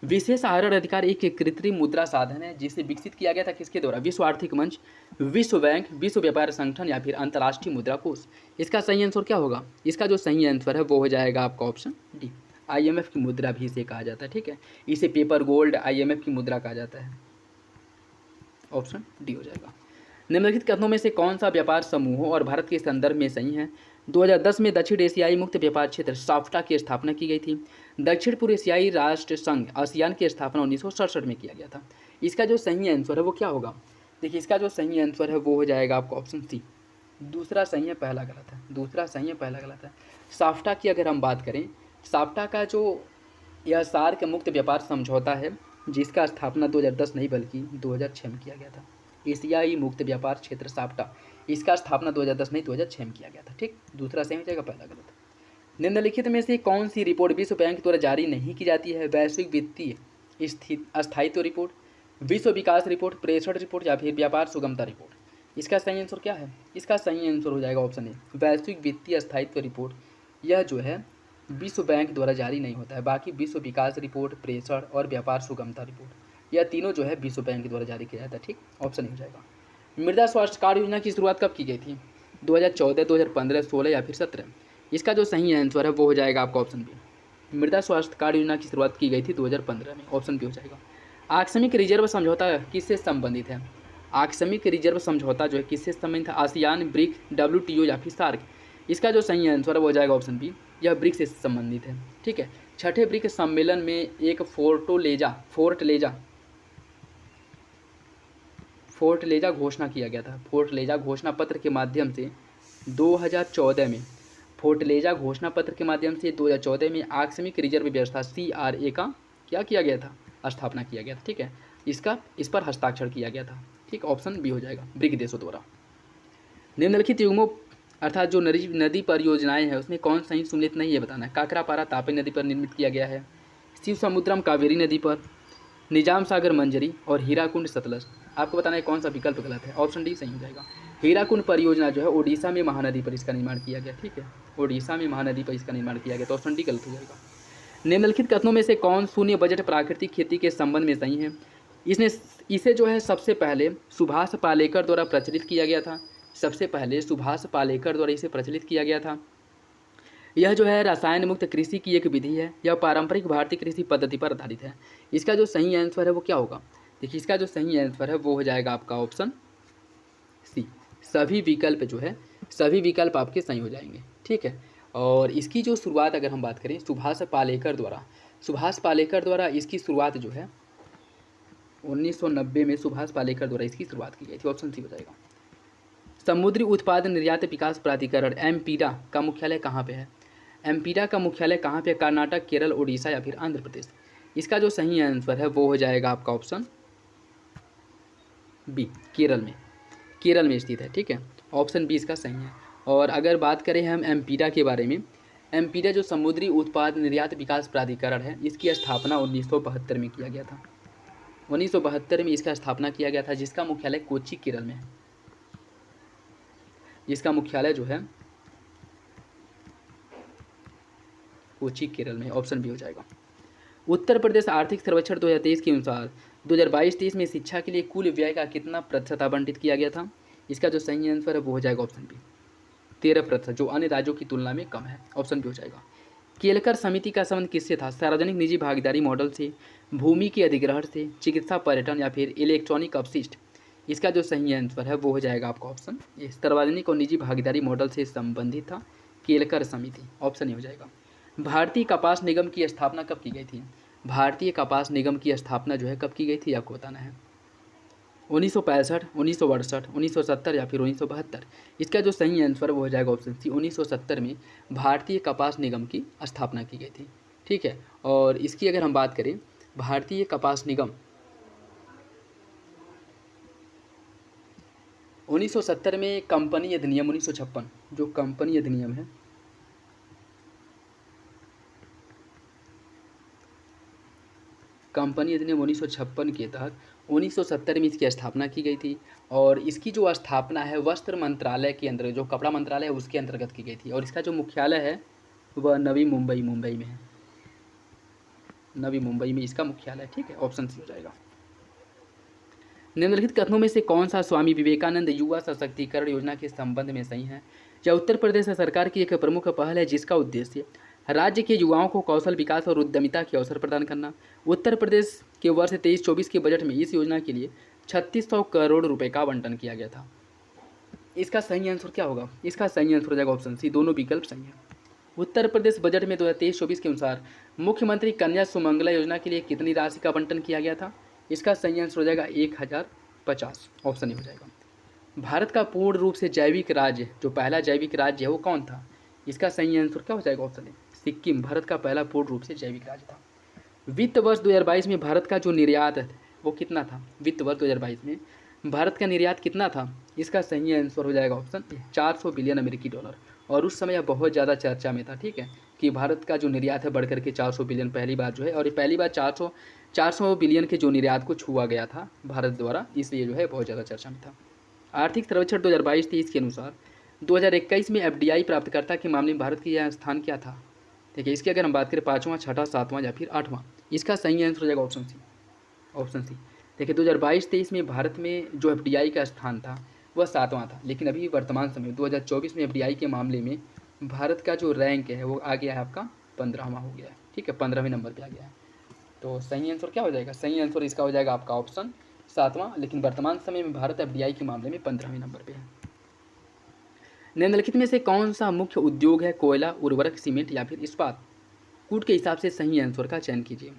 A: विशेष आहरण अधिकार एक कृत्रिम मुद्रा साधन है जिसे विकसित किया गया था किसके द्वारा? विश्व आर्थिक मंच, विश्व बैंक, विश्व व्यापार संगठन, या फिर अंतर्राष्ट्रीय मुद्रा कोष। इसका सही आंसर क्या होगा? इसका जो सही आंसर है वो हो जाएगा आपका ऑप्शन डी। IMF की मुद्रा भी इसे कहा जाता है। ठीक है, इसे पेपर गोल्ड IMF की मुद्रा कहा जाता है। ऑप्शन डी हो जाएगा। निम्नलिखित कथनों में से कौन सा व्यापार समूहों और भारत के संदर्भ में सही है? 2010 में दक्षिण एशियाई मुक्त व्यापार क्षेत्र साफ्टा की स्थापना की गई थी। दक्षिण पूर्व एशियाई राष्ट्र संघ आसियान की स्थापना 1967 में किया गया था। इसका जो सही आंसर है वो क्या होगा? देखिए, इसका जो सही आंसर है वो हो जाएगा आपका ऑप्शन सी। दूसरा सही है, पहला गलत है। दूसरा सही है, पहला गलत है। साफ्टा की अगर हम बात करें, साफ्टा का जो यह सार्क मुक्त व्यापार समझौता है, जिसका स्थापना 2010 नहीं बल्कि 2006 में किया गया था। एशियाई मुक्त व्यापार क्षेत्र साफ्टा, इसका स्थापना 2010 नहीं 2006 में किया गया था। ठीक, दूसरा सही हो जाएगा, पहला गलत। निम्नलिखित में से कौन सी रिपोर्ट विश्व बैंक द्वारा जारी नहीं की जाती है? वैश्विक वित्तीय स्थायित्व रिपोर्ट, विश्व विकास रिपोर्ट, प्रेषण रिपोर्ट, या फिर व्यापार सुगमता रिपोर्ट। इसका सही आंसर क्या है? इसका सही आंसर हो जाएगा ऑप्शन ए, वैश्विक वित्तीय स्थायित्व रिपोर्ट। यह जो है विश्व बैंक द्वारा जारी नहीं होता है। बाकी विश्व विकास रिपोर्ट, प्रेषण और व्यापार सुगमता रिपोर्ट, यह तीनों जो है विश्व बैंक द्वारा जारी किया जाता है। ठीक, ऑप्शन हो जाएगा। मृदा स्वास्थ्य कार्ड योजना की शुरुआत कब की गई थी? 2014, 2015, 16 या फिर 17? इसका जो सही आंसर है वो हो जाएगा आपका ऑप्शन बी। मृदा स्वास्थ्य कार्ड योजना की शुरुआत की गई थी 2015 में। ऑप्शन बी हो जाएगा। आकस्मिक रिजर्व समझौता किससे संबंधित है? आकस्मिक रिजर्व समझौता जो है किससे संबंधित है? आसियान, ब्रिक, WTO या फिर सार्क? इसका जो सही आंसर है वो हो जाएगा ऑप्शन बी, यह ब्रिक्स से संबंधित है। ठीक है, छठे ब्रिक्स सम्मेलन में एक फोर्टलेजा घोषणा किया गया था। फोर्टलेजा घोषणा पत्र के माध्यम से 2014 में 2014 में आकस्मिक रिजर्व व्यवस्था CRA का क्या किया गया था? स्थापना किया गया था। ठीक है, इस पर हस्ताक्षर किया गया था। ठीक, ऑप्शन बी हो जाएगा, ब्रिक देशों द्वारा। निम्नलिखित युग्मों अर्थात जो नदी परियोजनाएं हैं उसमें कौन सही सुमेलित नहीं है बताना है। काकरापारा तापी नदी पर निर्मित किया गया है, शिव समुद्रम कावेरी नदी पर, निजाम सागर मंजरी, और हीराकुंड सतलज। आपको बताना है कौन सा विकल्प गलत है। ऑप्शन डी सही हो जाएगा। हीराकुंड परियोजना जो है ओडिशा में महानदी पर इसका निर्माण किया गया। ठीक है, ओडिशा में महानदी पर इसका निर्माण किया गया, तो ऑप्शन डी गलत हो जाएगा। निम्नलिखित कथनों में से कौन शून्य बजट प्राकृतिक खेती के संबंध में सही है? इसे जो है सबसे पहले सुभाष पालेकर द्वारा प्रचलित किया गया था। सबसे पहले सुभाष पालेकर द्वारा इसे प्रचलित किया गया था। यह जो है रसायन मुक्त कृषि की एक विधि है। यह पारंपरिक भारतीय कृषि पद्धति पर आधारित है। इसका जो सही आंसर है वो क्या होगा? देखिए, इसका जो सही आंसर है वो हो जाएगा आपका ऑप्शन सी। सभी विकल्प आपके सही हो जाएंगे। ठीक है, और इसकी जो शुरुआत अगर हम बात करें सुभाष पालेकर द्वारा इसकी शुरुआत जो है 1990 में सुभाष पालेकर द्वारा इसकी शुरुआत की गई थी। ऑप्शन सी हो जाएगा। समुद्री उत्पादन निर्यात विकास प्राधिकरण एमपीडा का मुख्यालय कहाँ पे है? एमपीडा का मुख्यालय कहाँ पे? कर्नाटक, केरल, उड़ीसा या फिर आंध्र प्रदेश? इसका जो सही आंसर है वो हो जाएगा आपका ऑप्शन बी, केरल में स्थित है। ठीक है, ऑप्शन बी इसका सही है। और अगर बात करें हम एमपीडा के बारे में, एमपीडा जो समुद्री उत्पाद निर्यात विकास प्राधिकरण है, इसकी स्थापना 1972 में किया गया था। 1972 में इसका स्थापना किया गया था, जिसका मुख्यालय कोच्चि केरल में है। जिसका मुख्यालय जो है कोच्चि केरल में, ऑप्शन बी हो जाएगा। उत्तर प्रदेश आर्थिक सर्वेक्षण 2023 के अनुसार 2022-23 में शिक्षा के लिए कुल व्यय का कितना प्रतिशत आवंटित किया गया था? इसका जो सही आंसर है वो हो जाएगा ऑप्शन बी, 13%, जो अन्य राज्यों की तुलना में कम है। ऑप्शन बी हो जाएगा। केलकर समिति का संबंध किससे था? सार्वजनिक निजी भागीदारी मॉडल से, भूमि के अधिग्रहण से, चिकित्सा पर्यटन या फिर इलेक्ट्रॉनिक अपशिष्ट? इसका जो सही आंसर है वो हो जाएगा आपका ऑप्शन ए, सार्वजनिक और निजी भागीदारी मॉडल से संबंधित था केलकर समिति। ऑप्शन ए हो जाएगा। भारतीय कपास निगम की स्थापना कब की गई थी? भारतीय कपास निगम की स्थापना जो है कब की गई थी आपको बताना है। 1965, 1968, 1970 या फिर 1972? इसका जो सही आंसर वो हो जाएगा ऑप्शन सी, 1970 में भारतीय कपास निगम की स्थापना की गई थी। ठीक है, और इसकी अगर हम बात करें, भारतीय कपास निगम 1970 में कंपनी अधिनियम 1956, जो कंपनी अधिनियम है, कंपनी अधिनियम 1956 के तहत 1970 में इसकी स्थापना की गई थी। और इसकी जो स्थापना है वस्त्र मंत्रालय के अंतर्गत, जो कपड़ा मंत्रालय है उसके अंतर्गत की गई थी। और इसका जो मुख्यालय है वह नवी मुंबई में है। नवी मुंबई में इसका मुख्यालय। ठीक है, ऑप्शन सी हो जाएगा। निम्नलिखित कथनों में से कौन सा स्वामी विवेकानंद युवा सशक्तिकरण योजना के संबंध में सही है? यह उत्तर प्रदेश सरकार की एक प्रमुख पहल है जिसका उद्देश्य राज्य के युवाओं को कौशल विकास और उद्यमिता के अवसर प्रदान करना। उत्तर प्रदेश के वर्ष 23-24 के बजट में इस योजना के लिए 3600 करोड़ रुपए का आवंटन किया गया था। इसका सही आंसर क्या होगा? इसका सही आंसर हो जाएगा ऑप्शन सी, दोनों विकल्प सही है। उत्तर प्रदेश बजट में 2023-24 के अनुसार मुख्यमंत्री कन्या सुमंगला योजना के लिए कितनी राशि का आवंटन किया गया था? इसका सही आंसर हो जाएगा 1050, ऑप्शन ए हो जाएगा। भारत का पूर्ण रूप से जैविक राज्य, जो पहला जैविक राज्य है वो कौन था? इसका सही आंसर क्या हो जाएगा? ऑप्शन ए, सिक्किम भारत का पहला पूर्ण रूप से जैविक राज्य था। वित्त वर्ष 2022 में भारत का जो निर्यात है वो कितना था? वित्त वर्ष 2022 में भारत का निर्यात कितना था? इसका सही आंसर हो जाएगा ऑप्शन ए, 400 बिलियन अमेरिकी डॉलर। और उस समय यह बहुत ज़्यादा चर्चा में था। ठीक है, कि भारत का जो निर्यात है बढ़कर के 400 बिलियन पहली बार जो है, और ये पहली बार 400 बिलियन के जो निर्यात को छुआ गया था भारत द्वारा, इसलिए जो है बहुत ज़्यादा चर्चा में था। आर्थिक सर्वेक्षण 2022-23 के अनुसार 2021 में एफडीआई प्राप्तकर्ता के मामले में भारत की यह स्थान क्या था? देखिए, इसकी अगर हम बात करें 5वां, 6वां, 7वां या फिर 8वां? इसका सही आंसर हो जाएगा ऑप्शन सी, ऑप्शन सी। देखिए, 2022-23 में भारत में जो एफडीआई का स्थान था वह 7वां था, लेकिन अभी वर्तमान समय 2024 में एफडीआई के मामले में भारत का जो रैंक है वो आ गया है आपका 15वां हो गया है। ठीक है, 15वें नंबर पे आ गया है। तो सही आंसर क्या हो जाएगा? सही आंसर इसका हो जाएगा आपका ऑप्शन 7वां, लेकिन वर्तमान समय में भारत एफडीआई के मामले में 15वें नंबर पे है। निम्नलिखित में से कौन सा मुख्य उद्योग है? कोयला, उर्वरक, सीमेंट या फिर इस्पात? कूट के हिसाब से सही आंसर का चयन कीजिए।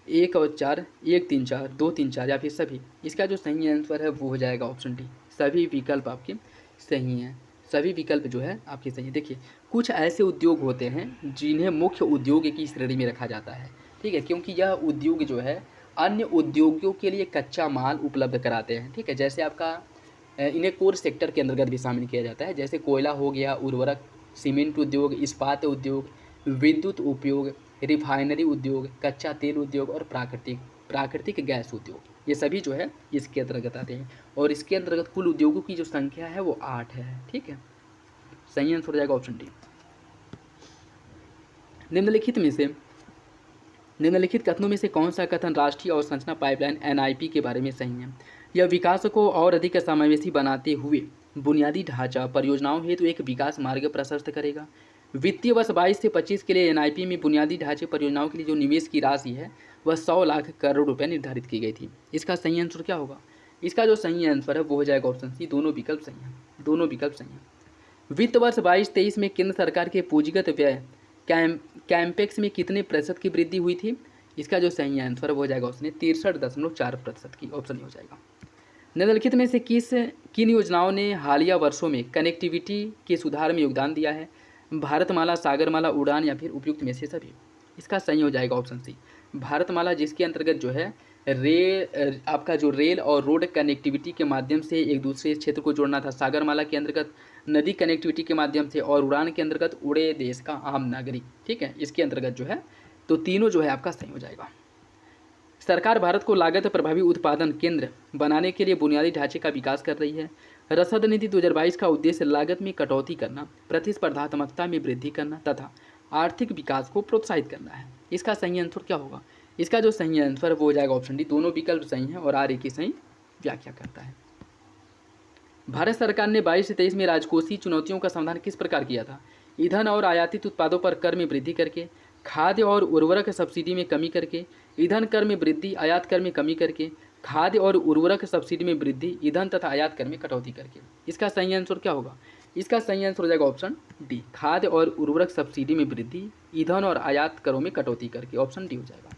A: 1 और 4, 1, 3, 4, 2, 3, 4 या फिर सभी? इसका जो सही आंसर है वो हो जाएगा ऑप्शन डी, सभी विकल्प आपके सही हैं। सभी विकल्प जो है आपके सही है। देखिए, कुछ ऐसे उद्योग होते हैं जिन्हें मुख्य उद्योग की श्रेणी में रखा जाता है। ठीक है, क्योंकि यह उद्योग जो है अन्य उद्योगों के लिए कच्चा माल उपलब्ध कराते हैं। ठीक है, जैसे आपका इन्हें कोर सेक्टर के अंतर्गत भी शामिल किया जाता है, जैसे कोयला हो गया, उर्वरक, सीमेंट उद्योग, इस्पात उद्योग, विद्युत उपयोग, रिफाइनरी उद्योग, कच्चा तेल उद्योग और प्राकृतिक गैस उद्योग, ये सभी जो है इसके अंतर्गत आते हैं। और इसके अंतर्गत कुल उद्योगों की जो संख्या है वो 8 है। ठीक है, सही आंसर हो जाएगा ऑप्शन डी। निम्नलिखित कथनों में से कौन सा कथन राष्ट्रीय अवसंरचना पाइपलाइन एनआईपी के बारे में सही है? यह विकास को और अधिक समावेशी बनाते हुए बुनियादी ढांचा परियोजनाओं हेतु एक विकास मार्ग प्रशस्त करेगा। वित्तीय वर्ष 22 से 25 के लिए एनआईपी में बुनियादी ढांचे परियोजनाओं के लिए जो निवेश की राशि है वह 100 लाख करोड़ रुपए निर्धारित की गई थी। इसका सही आंसर क्या होगा? इसका जो सही आंसर है वो हो जाएगा ऑप्शन सी, दोनों विकल्प सही हैं। दोनों विकल्प सही हैं। वित्त वर्ष 22-23 में केंद्र सरकार के पूंजीगत व्यय कैम्पेक्स में कितने प्रतिशत की वृद्धि हुई थी? इसका जो सही आंसर हो जाएगा उसने 63.4% की, ऑप्शन हो जाएगा। निम्नलिखित में से किन योजनाओं ने हालिया वर्षों में कनेक्टिविटी के सुधार में योगदान दिया है? भारतमाला, सागरमाला, उड़ान या फिर उपयुक्त में से सभी? इसका सही हो जाएगा ऑप्शन सी, भारतमाला, जिसके अंतर्गत जो है आपका जो रेल और रोड कनेक्टिविटी के माध्यम से एक दूसरे क्षेत्र को जोड़ना था, सागरमाला के अंतर्गत नदी कनेक्टिविटी के माध्यम से, और उड़ान के अंतर्गत उड़े देश का आम नागरिक। ठीक है, इसके अंतर्गत जो है तो तीनों जो है आपका सही हो जाएगा। सरकार भारत को लागत प्रभावी उत्पादन केंद्र बनाने के लिए बुनियादी ढांचे का विकास कर रही है। रसद नीति 2022 का उद्देश्य लागत में कटौती करना, प्रतिस्पर्धात्मकता में वृद्धि करना तथा आर्थिक विकास को प्रोत्साहित करना है। इसका सही आंसर क्या होगा? इसका जो सही आंसर वो हो जाएगा ऑप्शन डी। दोनों विकल्प सही हैं और आर की सही व्याख्या करता है। भारत सरकार ने 22 से 23 में राजकोषीय चुनौतियों का समाधान किस प्रकार किया था? ईंधन और आयातित उत्पादों पर कर में वृद्धि करके, खाद्य और उर्वरक सब्सिडी में कमी करके, ईंधन कर में वृद्धि, आयात कर में कमी करके, खाद्य और उर्वरक सब्सिडी में वृद्धि, ईंधन तथा आयात कर में कटौती करके। इसका सही आंसर क्या होगा? इसका सही आंसर हो जाएगा ऑप्शन डी, खाद्य और उर्वरक सब्सिडी में वृद्धि, ईंधन और आयात करों में कटौती करके। ऑप्शन डी हो जाएगा।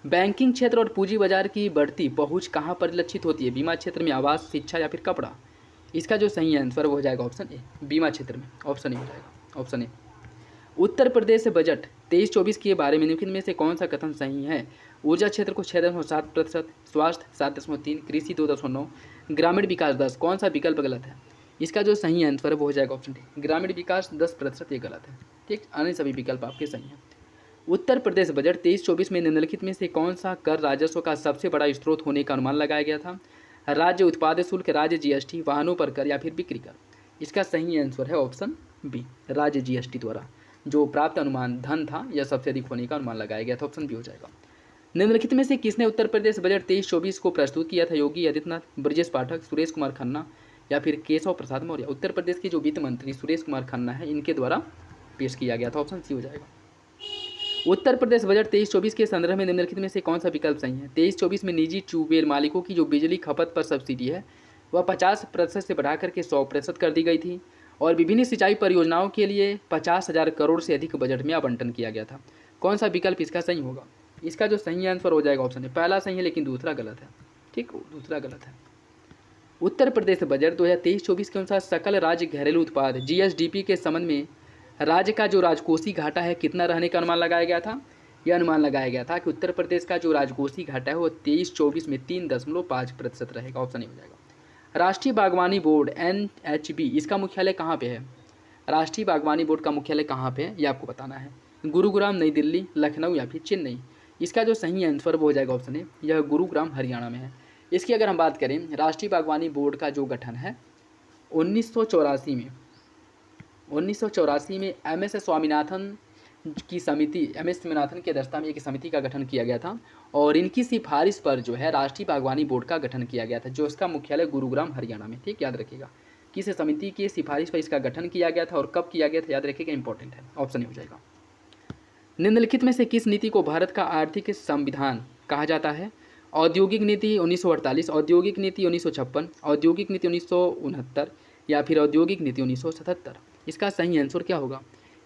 A: बैंकिंग क्षेत्र और पूंजी बाजार की बढ़ती पहुंच कहाँ परिलक्षित होती है? बीमा क्षेत्र में, आवास, शिक्षा या फिर कपड़ा? इसका जो सही आंसर वो हो जाएगा ऑप्शन ए, बीमा क्षेत्र में। ऑप्शन ए हो जाएगा, option A. Uttar Pradesh budget 23-24 के बारे में निम्नलिखित में से कौन सा कथन सही है? ऊर्जा क्षेत्र को 6.7%, स्वास्थ्य 7.3%, कृषि 2.9%, ग्रामीण विकास 10%। कौन सा विकल्प गलत है? इसका जो सही आंसर है वो हो जाएगा ऑप्शन डी, ग्रामीण विकास 10%। ये गलत है। ठीक, अन्य सभी विकल्प आपके सही हैं। उत्तर प्रदेश बजट 23-24 में निम्नलिखित में से कौन सा कर राजस्व का सबसे बड़ा स्रोत होने का अनुमान लगाया गया था? राज्य उत्पाद शुल्क, राज्य जीएसटी, वाहनों पर कर या फिर बिक्री कर? इसका सही आंसर है ऑप्शन बी, राज्य जीएसटी द्वारा जो प्राप्त अनुमान धन था यह सबसे अधिक होने का अनुमान लगाया गया था। ऑप्शन बी हो जाएगा। निम्नलिखित में से किसने उत्तर प्रदेश बजट 23-24 को प्रस्तुत किया था? योगी आदित्यनाथ, ब्रजेश पाठक, सुरेश कुमार खन्ना या फिर केशव प्रसाद मौर्य? उत्तर प्रदेश के जो वित्त मंत्री सुरेश कुमार खन्ना है इनके द्वारा पेश किया गया था। ऑप्शन सी हो जाएगा। उत्तर प्रदेश बजट 23-24 के संदर्भ में निम्नलिखित में से कौन सा विकल्प सही है? 23-24 में निजी ट्यूबवेल मालिकों की जो बिजली खपत पर सब्सिडी है वह 50% से बढ़ा करके 100% कर दी गई थी और विभिन्न सिंचाई परियोजनाओं के लिए 50,000 करोड़ से अधिक बजट में आवंटन किया गया था। कौन सा विकल्प इसका सही होगा? इसका जो सही आंसर हो जाएगा ऑप्शन है, पहला सही है लेकिन दूसरा गलत है। ठीक, दूसरा गलत है। उत्तर प्रदेश बजट 2023-24 के अनुसार सकल राज्य घरेलू उत्पाद जीएसडीपी के संबंध में राज्य का जो राजकोषीय घाटा है कितना रहने का अनुमान लगाया गया था? यह अनुमान लगाया गया था कि उत्तर प्रदेश का जो राजकोषीय घाटा है वो 23-24 में 3.5% रहेगा। ऑप्शन नहीं हो जाएगा। राष्ट्रीय बागवानी बोर्ड NHB इसका मुख्यालय कहाँ पे है? राष्ट्रीय बागवानी बोर्ड का मुख्यालय कहाँ पे है ये आपको बताना है। गुरुग्राम, नई दिल्ली, लखनऊ या फिर चेन्नई? इसका जो सही आंसर वो हो जाएगा ऑप्शन ए, यह गुरुग्राम हरियाणा में है। इसकी अगर हम बात करें, राष्ट्रीय बागवानी बोर्ड का जो गठन है 1984 में MS स्वामीनाथन की समिति, MS स्वामीनाथन की अध्यक्षता में एक समिति का गठन किया गया था और इनकी सिफारिश पर जो है राष्ट्रीय बागवानी बोर्ड का गठन किया गया था, जो इसका मुख्यालय गुरुग्राम हरियाणा में। ठीक, याद रखिएगा किस समिति की सिफारिश पर इसका गठन किया गया था और कब किया गया था, याद रखिएगा, इंपॉर्टेंट है। ऑप्शन हो जाएगा। निम्नलिखित में से किस नीति को भारत का आर्थिक संविधान कहा जाता है? औद्योगिक नीति 1948, औद्योगिक नीति 1956, औद्योगिक नीति 1969 या फिर औद्योगिक नीति 1977? इसका सही आंसर क्या होगा?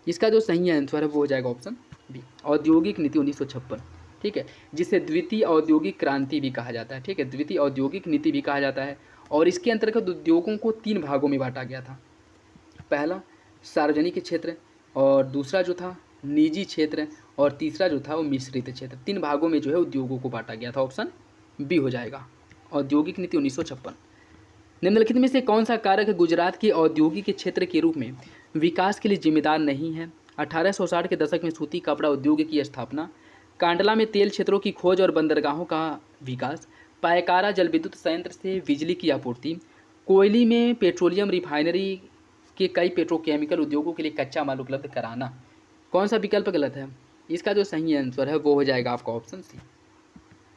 A: इसका जो सही आंसर है वो हो जाएगा ऑप्शन बी, औद्योगिक नीति 1956। ठीक है, जिसे द्वितीय औद्योगिक क्रांति भी कहा जाता है। ठीक है, द्वितीय औद्योगिक नीति भी कहा जाता है और इसके अंतर्गत उद्योगों को 3 भागों में बांटा गया था। पहला सार्वजनिक क्षेत्र, और दूसरा जो था निजी क्षेत्र, और तीसरा जो था वो मिश्रित क्षेत्र। 3 भागों में जो है उद्योगों को बांटा गया था। ऑप्शन बी हो जाएगा, औद्योगिक नीति 1956। निम्नलिखित में से कौन सा कारक गुजरात के औद्योगिक क्षेत्र के रूप में विकास के लिए जिम्मेदार नहीं है? 1860 के दशक में सूती कपड़ा उद्योग की स्थापना, कांडला में तेल क्षेत्रों की खोज और बंदरगाहों का विकास, पायकारा जल विद्युत संयंत्र से बिजली की आपूर्ति, कोयली में पेट्रोलियम रिफाइनरी के कई पेट्रोकेमिकल उद्योगों के लिए कच्चा माल उपलब्ध कराना? कौन सा विकल्प गलत है? इसका जो सही आंसर है वो हो जाएगा आपका ऑप्शन सी,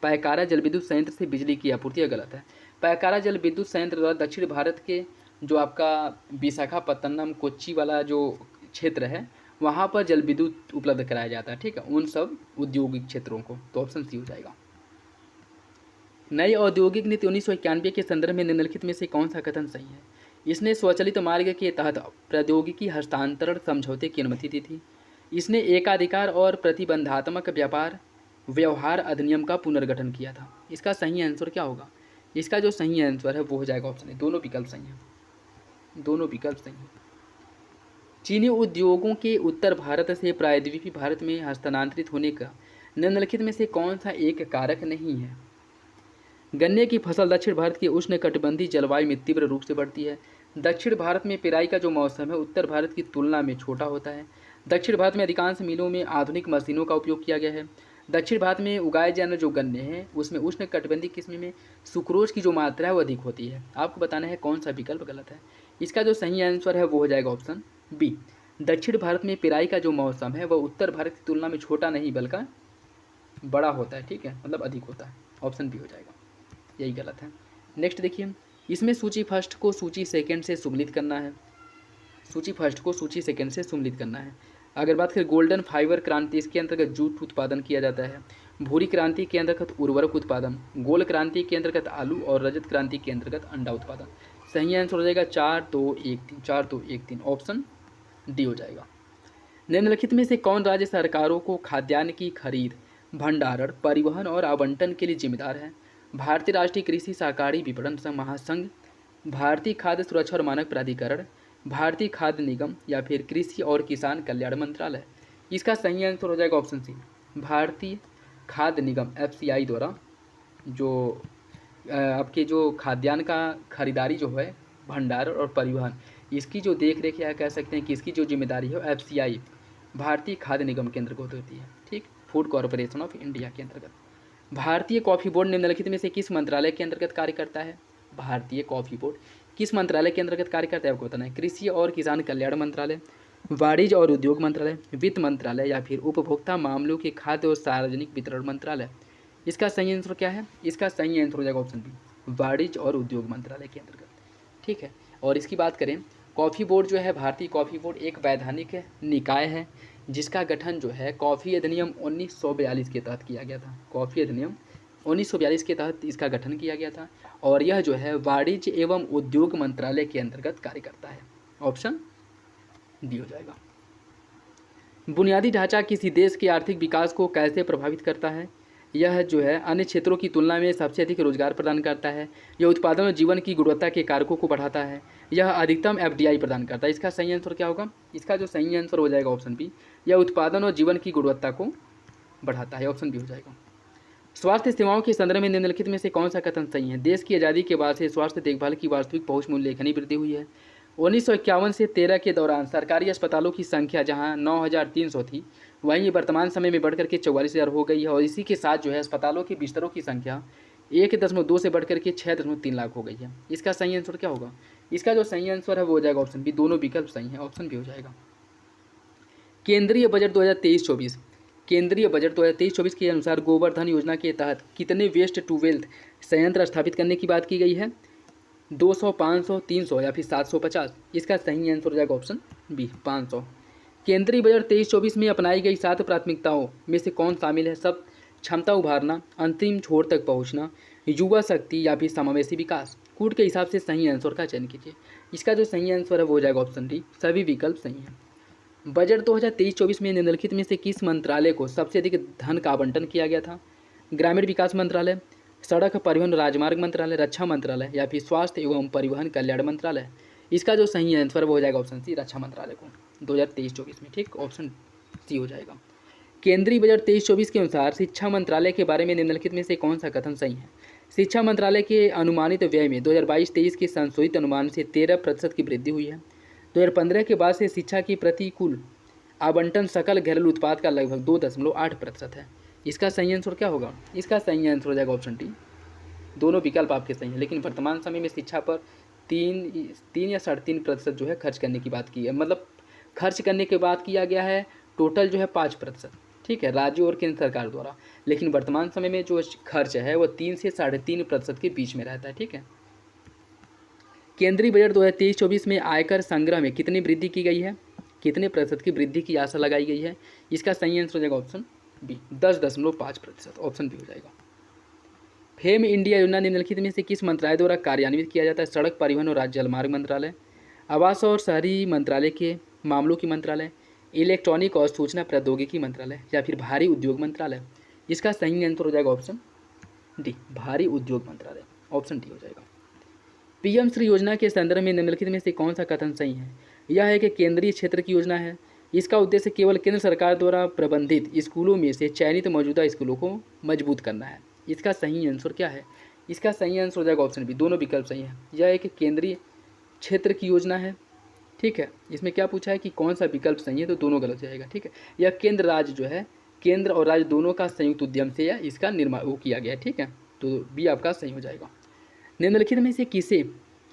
A: पायकारा जल विद्युत संयंत्र से बिजली की आपूर्ति। गलत है। पायकारा जल विद्युत संयंत्र द्वारा दक्षिण भारत के जो आपका विशाखापत्तनम, कोच्चि वाला जो क्षेत्र है वहाँ पर जल विद्युत उपलब्ध कराया जाता है। ठीक है, उन सब औद्योगिक क्षेत्रों को। तो ऑप्शन सी हो जाएगा। नई औद्योगिक नीति 1991 के संदर्भ में निम्नलिखित में से कौन सा कथन सही है? इसने स्वचालित मार्ग के तहत प्रौद्योगिकी हस्तांतरण समझौते की अनुमति दी थी। इसने एकाधिकार और प्रतिबंधात्मक व्यवहार अधिनियम का पुनर्गठन किया था। इसका सही आंसर क्या होगा? इसका जो सही आंसर है वो हो जाएगा ऑप्शन ए, दोनों विकल्प सही हैं, दोनों विकल्प सही हैं। चीनी उद्योगों के उत्तर भारत से प्रायद्वीपीय भारत में हस्तांतरित होने का निम्नलिखित में से कौन सा एक कारक नहीं है? गन्ने की फसल दक्षिण भारत की उष्णकटिबंधीय जलवायु में तीव्र रूप से बढ़ती है। दक्षिण भारत में पेराई का जो मौसम है उत्तर भारत की तुलना में छोटा होता है। दक्षिण भारत में अधिकांश मिलों में आधुनिक मशीनों का उपयोग किया गया है। दक्षिण भारत में उगाए जाने जो गन्ने हैं उसमें उष्णकटिबंधीय किस्म में सुक्रोज की जो मात्रा है वो अधिक होती है। आपको बताना है कौन सा विकल्प गलत है। इसका जो सही आंसर है वो हो जाएगा ऑप्शन बी। दक्षिण भारत में पेराई का जो मौसम है वह उत्तर भारत की तुलना में छोटा नहीं बल्कि बड़ा होता है, ठीक है, मतलब अधिक होता है। ऑप्शन बी हो जाएगा, यही गलत है। नेक्स्ट देखिए, इसमें सूची फर्स्ट को सूची सेकंड से सुमलित करना है। सूची फर्स्ट को सूची सेकंड से सुमलित करना है। अगर बात करें गोल्डन फाइबर क्रांति, इसके अंतर्गत जूट उत्पादन किया जाता है। भूरी क्रांति के अंतर्गत उर्वरक उत्पादन, गोल क्रांति के अंतर्गत आलू और रजत क्रांति के अंतर्गत अंडा उत्पादन। सही आंसर हो जाएगा 4 2 1 3, 4 2 1 3, ऑप्शन डी हो जाएगा। निम्नलिखित में से कौन राज्य सरकारों को खाद्यान्न की खरीद, भंडारण, परिवहन और आवंटन के लिए जिम्मेदार है? भारतीय राष्ट्रीय कृषि सहकारी विपणन महासंघ, भारतीय खाद्य सुरक्षा और मानक प्राधिकरण, भारतीय खाद्य निगम या फिर कृषि और किसान कल्याण मंत्रालय। इसका सही आंसर हो जाएगा ऑप्शन सी, भारतीय खाद्य निगम FCI द्वारा जो आपके जो खाद्यान्न का खरीदारी जो है, भंडारण और परिवहन, इसकी जो देख रेख या कह सकते हैं कि इसकी जो जिम्मेदारी है FCI भारतीय खाद्य निगम के अंतर्गत होती है, ठीक, फूड कॉरपोरेशन ऑफ इंडिया के अंतर्गत। भारतीय कॉफ़ी बोर्ड निम्नलिखित में से किस मंत्रालय के अंतर्गत कार्य करता है? भारतीय कॉफ़ी बोर्ड किस मंत्रालय के अंतर्गत कार्य करता है आपको बताना है। कृषि और किसान कल्याण मंत्रालय, वाणिज्य और उद्योग मंत्रालय, वित्त मंत्रालय या फिर उपभोक्ता मामलों के खाद्य और सार्वजनिक वितरण मंत्रालय। इसका सही आंसर क्या है? इसका सही आंसर हो जाएगा ऑप्शन बी, वाणिज्य और उद्योग मंत्रालय के अंतर्गत, ठीक है। और इसकी बात करें, कॉफ़ी बोर्ड जो है, भारतीय कॉफ़ी बोर्ड एक वैधानिक निकाय है जिसका गठन जो है कॉफ़ी अधिनियम 1942 के तहत किया गया था। कॉफ़ी अधिनियम 1942 के तहत इसका गठन किया गया था और यह जो है वाणिज्य एवं उद्योग मंत्रालय के अंतर्गत कार्य करता है। ऑप्शन डी हो जाएगा। बुनियादी ढांचा किसी देश के आर्थिक विकास को कैसे प्रभावित करता है? यह जो है अन्य क्षेत्रों की तुलना में सबसे अधिक रोजगार प्रदान करता है। यह उत्पादन और जीवन की गुणवत्ता के कारकों को बढ़ाता है। यह अधिकतम FDI प्रदान करता है। इसका सही आंसर क्या होगा? इसका जो सही आंसर हो जाएगा ऑप्शन बी, यह उत्पादन और जीवन की गुणवत्ता को बढ़ाता है। ऑप्शन बी हो जाएगा। स्वास्थ्य सेवाओं के संदर्भ में निम्नलिखित में से कौन सा कथन सही है? देश की आज़ादी के बाद से स्वास्थ्य देखभाल की वास्तविक पहुंच में उल्लेखनीय वृद्धि हुई है। 1951 से 13 के दौरान सरकारी अस्पतालों की संख्या जहां 9,300 थी, वहीं वर्तमान समय में बढ़कर के 44,000 हो गई है और इसी के साथ जो है अस्पतालों के बिस्तरों की संख्या 1.2 से बढ़कर के 6.3 लाख हो गई है। इसका सही आंसर क्या होगा? इसका जो सही आंसर है वो हो जाएगा ऑप्शन बी, दोनों विकल्प सही है, ऑप्शन बी हो जाएगा। केंद्रीय बजट 2023-24, केंद्रीय बजट 2023-24 के अनुसार गोवर्धन योजना के तहत कितने वेस्ट टू वेल्थ संयंत्र स्थापित करने की बात की गई है? 200, 500, 300 या फिर 750। इसका सही आंसर हो जाएगा ऑप्शन बी, 500। केंद्रीय बजट 23-24 में अपनाई गई 7 प्राथमिकताओं में से कौन शामिल है? सब क्षमता उभारना, अंतिम छोर तक पहुंचना, युवा शक्ति या फिर समावेशी विकास। कूट के हिसाब से सही आंसर का चयन कीजिए। इसका जो सही आंसर है वो हो जाएगा ऑप्शन डी, सभी विकल्प सही हैं। बजट 2023-24 में निम्नलिखित में से किस मंत्रालय को सबसे अधिक धन का आवंटन किया गया था? ग्रामीण विकास मंत्रालय, सड़क परिवहन राजमार्ग मंत्रालय, रक्षा मंत्रालय या फिर स्वास्थ्य एवं परिवहन कल्याण मंत्रालय। इसका जो सही आंसर वो हो जाएगा ऑप्शन सी, रक्षा मंत्रालय को 2023-24 में, ठीक, ऑप्शन सी हो जाएगा। केंद्रीय बजट 23-24 के अनुसार शिक्षा मंत्रालय के बारे में निम्नलिखित में से कौन सा कथन सही है? शिक्षा मंत्रालय के अनुमानित व्यय में 2022-23 के संशोधित अनुमान से 13% की वृद्धि हुई है। 2015 के बाद से शिक्षा की प्रतिकूल आवंटन सकल घरेलू उत्पाद का लगभग 2.8% है। इसका सही आंसर क्या होगा? इसका सही आंसर हो जाएगा ऑप्शन डी, दोनों विकल्प आपके सही हैं, लेकिन वर्तमान समय में शिक्षा पर 3 या 3.5% जो है खर्च करने की बात की है, मतलब खर्च करने के बाद किया गया है टोटल जो है 5%, ठीक है, राज्यों और केंद्र सरकार द्वारा, लेकिन वर्तमान समय में जो खर्च है वो 3 से 3.5% के बीच में रहता है, ठीक है। केंद्रीय बजट 2023-24 में आयकर संग्रह में कितनी वृद्धि की गई है? कितने प्रतिशत की वृद्धि की आशा लगाई गई है? इसका सही आंसर हो जाएगा ऑप्शन बी, 10.5%, ऑप्शन बी हो जाएगा। फेम इंडिया योजना निम्नलिखित में से किस मंत्रालय द्वारा कार्यान्वित किया जाता है? सड़क परिवहन और राज्य जलमार्ग मंत्रालय, आवास और शहरी मंत्रालय के मामलों की मंत्रालय, इलेक्ट्रॉनिक और सूचना प्रौद्योगिकी मंत्रालय या फिर भारी उद्योग मंत्रालय। इसका सही आंसर हो जाएगा ऑप्शन डी, भारी उद्योग मंत्रालय, ऑप्शन डी हो जाएगा। PM श्री योजना के संदर्भ में निम्नलिखित में से कौन सा कथन सही है? यह है कि केंद्रीय क्षेत्र की योजना है। इसका उद्देश्य केवल केंद्र सरकार द्वारा प्रबंधित स्कूलों में से चयनित मौजूदा स्कूलों को मजबूत करना है। इसका सही आंसर क्या है? इसका सही आंसर हो जाएगा ऑप्शन बी, दोनों विकल्प सही है। यह एक केंद्रीय क्षेत्र की योजना है, ठीक है। इसमें क्या पूछा है कि कौन सा विकल्प सही है, तो दोनों गलत जाएगा, ठीक है। यह केंद्र राज्य जो है, केंद्र और राज्य दोनों का संयुक्त उद्यम से यह इसका निर्माण वो किया गया है, ठीक है। तो बी आपका सही हो जाएगा। निम्नलिखित में से किसे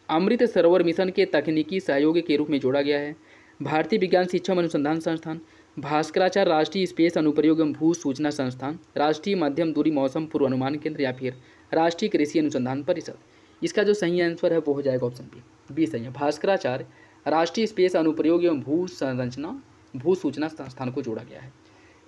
A: अमृत सरोवर मिशन के तकनीकी सहयोगी के रूप में जोड़ा गया है? भारतीय विज्ञान शिक्षण अनुसंधान संस्थान, भास्कराचार्य राष्ट्रीय स्पेस अनुप्रयोग एवं भू सूचना संस्थान, राष्ट्रीय मध्यम दूरी मौसम पूर्वानुमान केंद्र या फिर राष्ट्रीय कृषि अनुसंधान परिषद। इसका जो सही आंसर है वो हो जाएगा ऑप्शन बी, बी सही है। भास्कराचार्य राष्ट्रीय स्पेस अनुप्रयोग एवं भू सूचना संस्थान को जोड़ा गया है।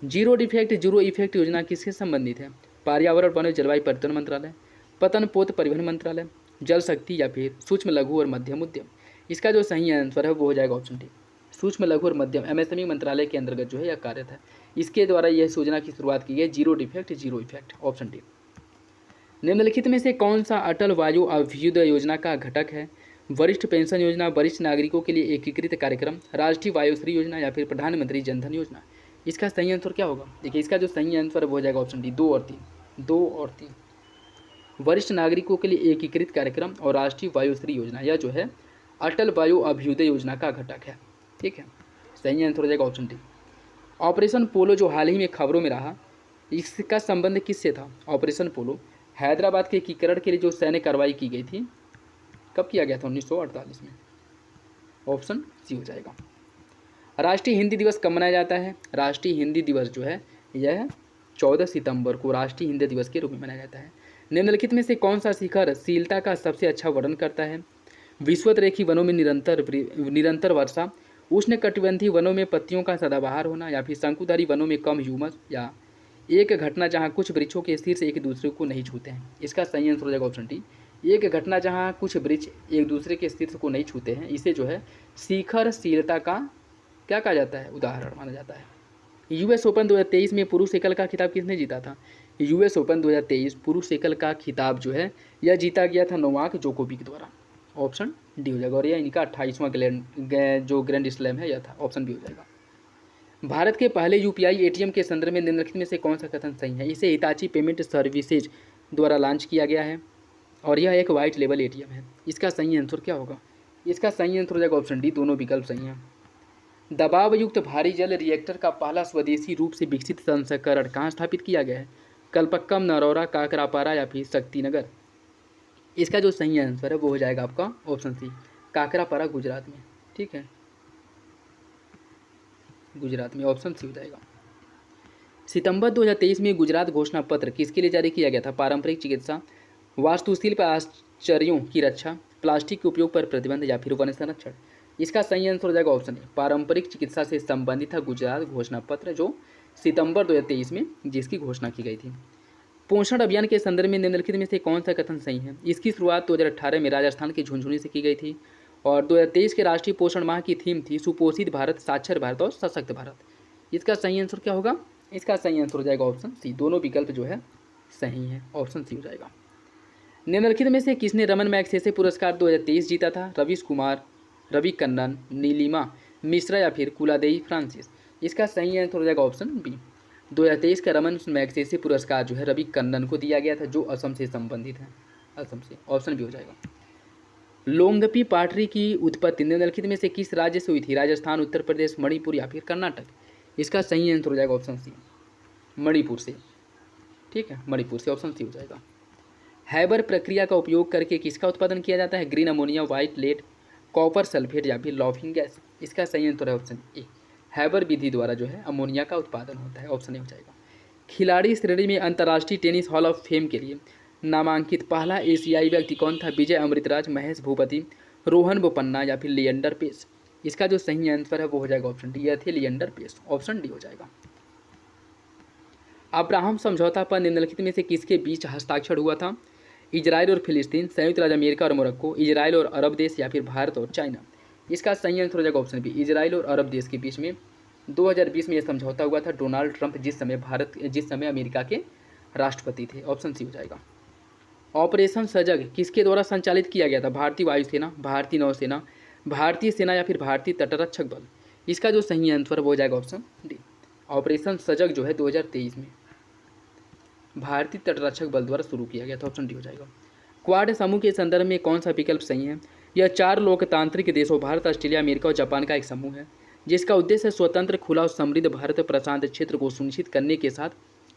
A: जीरो डिफेक्ट जीरो इफेक्ट योजना किससे संबंधित है? पर्यावरण वन जलवायु परिवर्तन मंत्रालय, पतन पोत परिवहन मंत्रालय, जल शक्ति या फिर सूक्ष्म लघु और मध्यम उद्यम। इसका जो सही आंसर है वो हो जाएगा ऑप्शन डी, सूक्ष्म लघु और मध्यम एमएसएमई मंत्रालय के अंतर्गत जो है यह कार्यरत है। इसके द्वारा यह योजना की शुरुआत की गई, zero defect zero effect, option D. निम्नलिखित में से कौन सा अटल वायु अभ्युदय योजना का घटक है? वरिष्ठ पेंशन योजना, वरिष्ठ नागरिकों के लिए एकीकृत कार्यक्रम, राष्ट्रीय वायुश्री योजना या फिर प्रधानमंत्री जनधन योजना। इसका सही आंसर क्या होगा? देखिए इसका जो सही आंसर वो हो जाएगा ऑप्शन डी, 2 और 3, 2 और 3। वरिष्ठ नागरिकों के लिए एकीकृत कार्यक्रम और राष्ट्रीय वायुश्री योजना, यह जो है अटल वायु अभ्युदय योजना का घटक है, ठीक है। सही आंसर हो जाएगा ऑप्शन डी। ऑपरेशन पोलो जो हाल ही में खबरों में रहा, इसका संबंध किससे था? ऑपरेशन पोलो हैदराबाद के एकीकरण के लिए जो सैन्य कार्रवाई की गई थी, कब किया गया था? 1948 में, ऑप्शन सी हो जाएगा। राष्ट्रीय हिंदी दिवस कब मनाया जाता है? राष्ट्रीय हिंदी दिवस जो है यह 14 सितंबर को राष्ट्रीय हिंदी दिवस के रूप में मनाया जाता है। निम्नलिखित में से कौन सा शिखर शीलता का सबसे अच्छा वर्णन करता है? विषुवतरेखी वनों में निरंतर वर्षा, उष्णकटिबंधीय वनों में पत्तियों का सदाबहार होना, या फिर शंकुधारी वनों में कम ह्यूमस, या एक घटना जहां कुछ वृक्षों के शीर्ष एक दूसरे को नहीं छूते हैं। इसका सही आंसर हो जाएगा ऑप्शन डी, एक घटना जहां कुछ वृक्ष एक दूसरे के शीर्ष को नहीं छूते हैं, इसे जो है शिखरशीलता का क्या कहा जाता है? उदाहरण माना जाता है। यूएस ओपन 2023 में पुरुष एकल का खिताब किसने जीता था? यूएस ओपन 2023 पुरुष एकल का खिताब जो है यह जीता गया था नोवाक जोकोविक द्वारा, ऑप्शन डी हो जाएगा। और यह इनका 28वां जो ग्रैंड स्लैम है यह था, ऑप्शन बी हो जाएगा। भारत के पहले यूपीआई एटीएम के संदर्भ में निम्नलिखित में से कौन सा कथन सही है? इसे हिताची पेमेंट सर्विसेज द्वारा लॉन्च किया गया है और यह एक वाइट लेबल एटीएम है। इसका सही आंसर क्या होगा? इसका सही आंसर हो जाएगा ऑप्शन डी, दोनों विकल्प सही हैं। दबाव युक्त भारी जल रिएक्टर का पहला स्वदेशी रूप से विकसित संस्करण कहाँ स्थापित किया गया है? कलपक्कम, नरौरा, काकरापारा या फिर शक्तिनगर। इसका जो सही आंसर है वो हो जाएगा आपका ऑप्शन सी, काकरापारा, गुजरात में, ठीक है, गुजरात में, ऑप्शन सी हो जाएगा। सितंबर 2023 में गुजरात घोषणा पत्र किसके लिए जारी किया गया था? पारंपरिक चिकित्सा, वास्तुशिल्प आश्चर्यों की रक्षा, प्लास्टिक के उपयोग पर प्रतिबंध या फिर वन संरक्षण। इसका सही आंसर हो जाएगा ऑप्शन ए, पारंपरिक चिकित्सा से संबंधित था गुजरात घोषणा पत्र, जो सितंबर 2023 में जिसकी घोषणा की गई थी। पोषण अभियान के संदर्भ में निम्नलिखित में से कौन सा कथन सही है? इसकी शुरुआत 2018 में राजस्थान के झुंझुनू से की गई थी और 2023 के राष्ट्रीय पोषण माह की थीम थी सुपोषित भारत, साक्षर भारत और सशक्त भारत। इसका सही आंसर क्या होगा? इसका सही आंसर हो जाएगा ऑप्शन सी, दोनों विकल्प जो है सही है, ऑप्शन सी हो जाएगा। निम्नलिखित में से किसने रमन मैग्सेसे पुरस्कार 2023 जीता था? रवीश कुमार, रवि कन्नन, नीलिमा मिश्रा या फिर कुलादेई फ्रांसिस। इसका सही आंसर हो जाएगा ऑप्शन बी, 2023 का रमन मैग्सेसे पुरस्कार जो है रवि कन्नन को दिया गया था, जो असम से संबंधित है, असम से, ऑप्शन बी हो जाएगा। लोंगपी पाटरी की उत्पत्ति निम्नलिखित में से किस राज्य से हुई थी? राजस्थान, उत्तर प्रदेश, मणिपुर या फिर कर्नाटक। इसका सही आंसर हो जाएगा ऑप्शन सी, मणिपुर से, ठीक है, मणिपुर से, ऑप्शन सी हो जाएगा। हैबर प्रक्रिया का उपयोग करके किसका उत्पादन किया जाता है? Green ammonia, white lead, copper sulphate या फिर लॉफिंग गैस। इसका सही आंसर है ऑप्शन ए, हैबर विधि द्वारा जो है अमोनिया का उत्पादन होता है, ऑप्शन ए हो जाएगा। खिलाड़ी श्रेणी में अंतर्राष्ट्रीय टेनिस हॉल ऑफ फेम के लिए नामांकित पहला एशियाई व्यक्ति कौन था? विजय अमृतराज, महेश भूपति, रोहन बोपन्ना या फिर लिएंडर पेस। इसका जो सही आंसर है वो हो जाएगा ऑप्शन डी, यह थे लिएंडर पेस, ऑप्शन डी हो जाएगा। अब्राहम समझौता पर निम्नलिखित में से किसके बीच हस्ताक्षर हुआ था? इजराइल और फिलिस्तीन, संयुक्त राज्य अमेरिका और मोरक्को, इजराइल और अरब देश या फिर भारत और चाइना। इसका सही आंसर हो जाएगा ऑप्शन बी, इजराइल और अरब देश के बीच में 2020 में यह समझौता हुआ था। डोनाल्ड ट्रंप जिस समय अमेरिका के राष्ट्रपति थे, ऑप्शन सी हो जाएगा। ऑपरेशन सजग किसके द्वारा संचालित किया गया था? भारतीय वायुसेना, भारतीय नौसेना, भारतीय सेना या फिर भारतीय तटरक्षक बल। इसका जो सही आंसर वो हो जाएगा ऑप्शन डी, ऑपरेशन सजग जो है 2023 में भारतीय तटरक्षक बल द्वारा शुरू किया गया था, ऑप्शन डी हो जाएगा। क्वाड समूह के संदर्भ में कौन सा विकल्प सही है? यह 4 लोकतांत्रिक देशों भारत, ऑस्ट्रेलिया, अमेरिका और जापान का एक समूह है जिसका उद्देश्य स्वतंत्र, खुला और समृद्ध भारत प्रशांत क्षेत्र को सुनिश्चित करने के साथ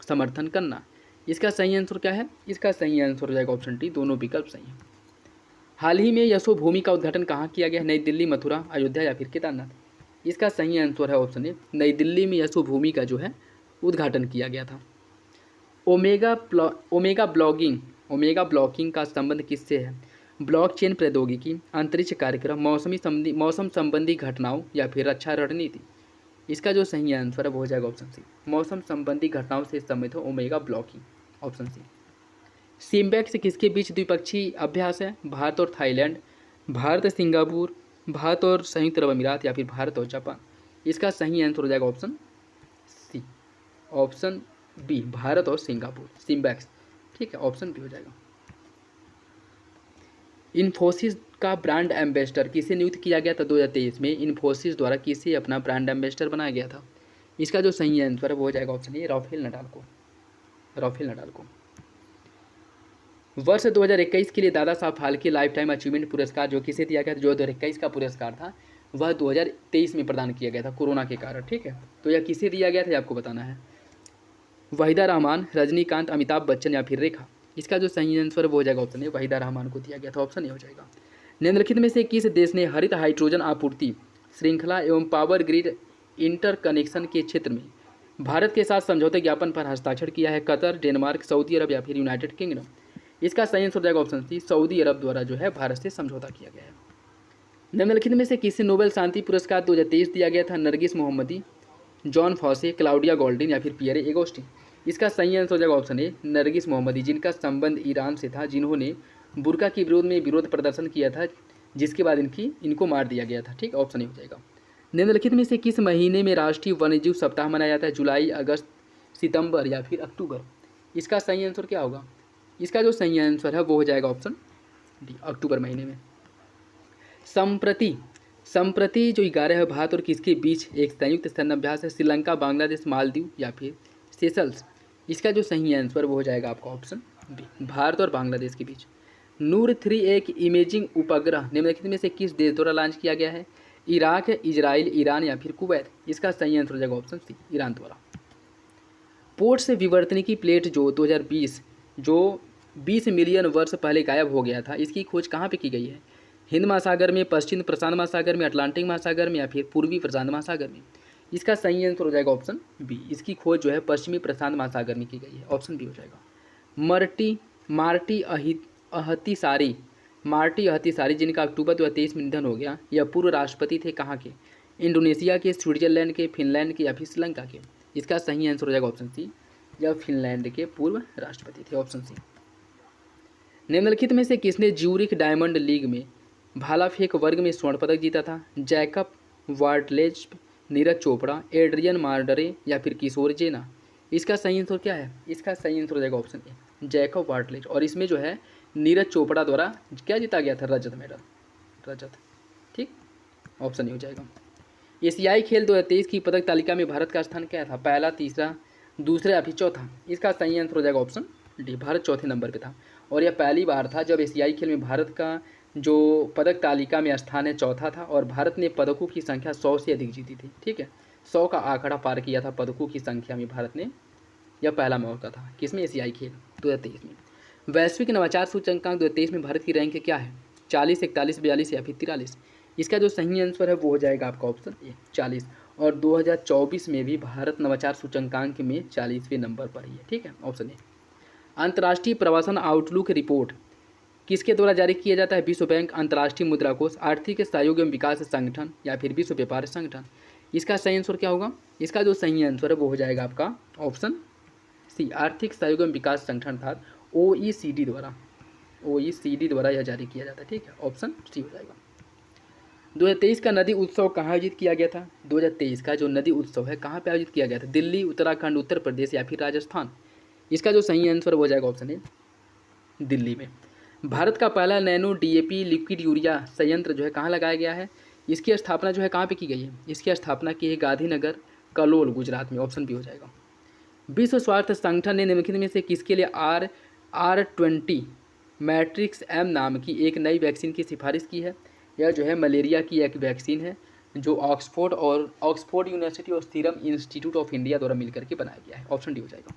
A: समर्थन करना। इसका सही आंसर क्या है? इसका सही आंसर हो जाएगा ऑप्शन डी, दोनों विकल्प सही हैं। हाल ही में यशोभूमि का उद्घाटन कहाँ किया गया? नई दिल्ली, मथुरा, अयोध्या या फिर केदारनाथ? इसका सही आंसर है ऑप्शन ए, नई दिल्ली में यशोभूमि का जो है उद्घाटन किया गया था। ओमेगा ब्लॉकिंग का संबंध किससे है? ब्लॉकचेन प्रौद्योगिकी, अंतरिक्ष कार्यक्रम, मौसम संबंधी घटनाओं या फिर रक्षा रणनीति? इसका जो सही आंसर है वो हो जाएगा ऑप्शन सी, मौसम संबंधी घटनाओं से संबंधित हो omega blocking, option C. SIMBEX किसके बीच द्विपक्षीय अभ्यास है? भारत और थाईलैंड, भारत सिंगापुर, भारत और संयुक्त अरब अमीरात या फिर भारत और जापान? इसका सही आंसर हो जाएगा option C, option B, Bharat और सिंगापुर, सिम्बेक्स। ठीक है, ऑप्शन बी हो जाएगा। इन्फोसिस का ब्रांड एम्बेसडर किसे नियुक्त किया गया था 2023 में? इन्फोसिस द्वारा किसे अपना ब्रांड एम्बेसडर बनाया गया था? इसका जो सही आंसर है वो हो जाएगा ऑप्शन ए, राफेल नडाल को, राफेल नडाल को। वर्ष 2021 के लिए Dada Saheb Phalke life time achievement पुरस्कार जो किसे दिया गया था? जो 2021 का पुरस्कार था वह 2023 में प्रदान किया गया था कोरोना के कारण। ठीक है, तो यह किसे दिया गया था आपको बताना है। वहीदा रहमान, रजनीकांत, अमिताभ बच्चन या फिर रेखा? इसका जो सही आंसर वो हो जाएगा ऑप्शन ए, वहीदा रहमान को दिया गया था, ऑप्शन ए हो जाएगा। निम्नलिखित में से किस देश ने हरित हाइड्रोजन आपूर्ति श्रृंखला एवं पावर ग्रिड इंटरकनेक्शन के क्षेत्र में भारत के साथ समझौते ज्ञापन पर हस्ताक्षर किया है? कतर, डेनमार्क, सऊदी अरब या फिर यूनाइटेड किंगडम? इसका सही आंसर हो जाएगा ऑप्शन सी, सऊदी अरब द्वारा जो है भारत से समझौता किया गया है। निम्नलिखित में से किसे नोबेल शांति पुरस्कार 2023 दिया गया था? नरगिस मोहम्मदी, जॉन फॉसे, क्लाउडिया गोल्डिन या फिर पियरे एगोस्टिन? इसका सही आंसर हो जाएगा ऑप्शन ए, नरगिस मोहम्मदी, जिनका संबंध ईरान से था, जिन्होंने बुर्का के विरोध में विरोध प्रदर्शन किया था, जिसके बाद इनको मार दिया गया था। ठीक, ऑप्शन ए हो जाएगा। निम्नलिखित में से किस महीने में राष्ट्रीय वन्यजीव सप्ताह मनाया जाता है? जुलाई, अगस्त, सितंबर या फिर अक्टूबर? इसका सही आंसर क्या होगा? इसका जो सही आंसर है वो हो जाएगा ऑप्शन डी, अक्टूबर महीने में। संप्रति जो 11 है भारत और किसके बीच एक संयुक्त सैन्य अभ्यास है? श्रीलंका, बांग्लादेश, मालदीव या फिर सेशल्स? इसका जो सही आंसर वो हो जाएगा आपका ऑप्शन बी, भारत और बांग्लादेश के बीच। नूर 3 एक इमेजिंग उपग्रह निम्नलिखित में से किस देश द्वारा लॉन्च किया गया है? इराक, इजराइल, ईरान या फिर कुवैत? इसका सही आंसर हो जाएगा ऑप्शन सी, ईरान द्वारा। पोर्ट से विवर्तनिकी प्लेट जो 2020 जो 20 मिलियन वर्ष पहले गायब हो गया था, इसकी खोज कहाँ पे की गई है? हिंद महासागर में, पश्चिम प्रशांत महासागर में, अटलांटिक महासागर में या फिर पूर्वी प्रशांत महासागर में? इसका सही आंसर हो जाएगा ऑप्शन बी, इसकी खोज जो है पश्चिमी प्रशांत महासागर में की गई है, ऑप्शन बी हो जाएगा। मार्टी अहतिसारी जिनका अक्टूबर 2023 में निधन हो गया, यह पूर्व राष्ट्रपति थे कहाँ के? इंडोनेशिया के, स्विट्जरलैंड के, फिनलैंड के या फिर श्रीलंका के? इसका सही आंसर हो जाएगा ऑप्शन सी, यह फिनलैंड के पूर्व राष्ट्रपति थे, ऑप्शन सी। निम्नलिखित में से किसने ज्यूरिख डायमंड लीग में भाला फेंक वर्ग में स्वर्ण पदक जीता था? जैकब वार्टलेज, नीरज चोपड़ा, एड्रियन मार्डरे या फिर किशोर जेना? इसका सही आंसर क्या है? इसका सही आंसर हो जाएगा ऑप्शन ए, जैकब वार्टलेज। और इसमें जो है नीरज चोपड़ा द्वारा क्या जीता गया था? रजत मेडल, रजत। ठीक, ऑप्शन ए हो जाएगा। एशियाई खेल 2023 की पदक तालिका में भारत का स्थान क्या था? पहला, तीसरा, दूसरा या फिर चौथा? इसका सही आंसर हो जाएगा ऑप्शन डी, भारत चौथे नंबर पे था। और यह पहली बार था जब एशियाई खेल में भारत का जो पदक तालिका में स्थान है चौथा था, और भारत ने पदकों की संख्या 100 से अधिक जीती थी। ठीक है, 100 का आंकड़ा पार किया था पदकों की संख्या में भारत ने, यह पहला मौका था। किसमें? एशियाई खेल 2023 में। वैश्विक नवाचार सूचकांक 2023 में भारत की रैंक क्या है? 40, 41, 42 या फिर 43? इसका जो सही आंसर है वो हो जाएगा आपका ऑप्शन ए, 40। और 2024 में भी भारत नवाचार सूचकांक में 40वें नंबर पर ही है। ठीक है, ऑप्शन ए। अंतर्राष्ट्रीय प्रवासन आउटलुक रिपोर्ट किसके द्वारा जारी किया जाता है? विश्व बैंक, अंतर्राष्ट्रीय मुद्रा कोष, आर्थिक सहयोग एवं विकास संगठन या फिर विश्व व्यापार संगठन? इसका सही आंसर क्या होगा? इसका जो सही आंसर है वो हो जाएगा आपका ऑप्शन सी, आर्थिक सहयोग एवं विकास संगठन था, OECD द्वारा यह जारी किया जाता है। ठीक है, ऑप्शन सी हो जाएगा। 2023 का नदी उत्सव कहाँ आयोजित किया गया था? 2023 का जो नदी उत्सव है कहाँ पे आयोजित किया गया था? दिल्ली, उत्तराखंड, उत्तर प्रदेश या फिर राजस्थान? इसका जो सही आंसर हो जाएगा ऑप्शन ए, दिल्ली में। भारत का पहला नैनो DAP लिक्विड यूरिया संयंत्र जो है कहाँ लगाया गया है? इसकी स्थापना जो है कहाँ पे की गई है? इसकी स्थापना की है गांधीनगर, कलोल, गुजरात में, ऑप्शन बी हो जाएगा। विश्व स्वास्थ्य संगठन ने निम्नलिखित में से किसके लिए R20 मैट्रिक्स एम नाम की एक नई वैक्सीन की सिफारिश की है। यह जो है मलेरिया की एक वैक्सीन है जो ऑक्सफोर्ड यूनिवर्सिटी और सीरम इंस्टीट्यूट ऑफ इंडिया द्वारा मिलकर के बनाया गया है। ऑप्शन डी हो जाएगा।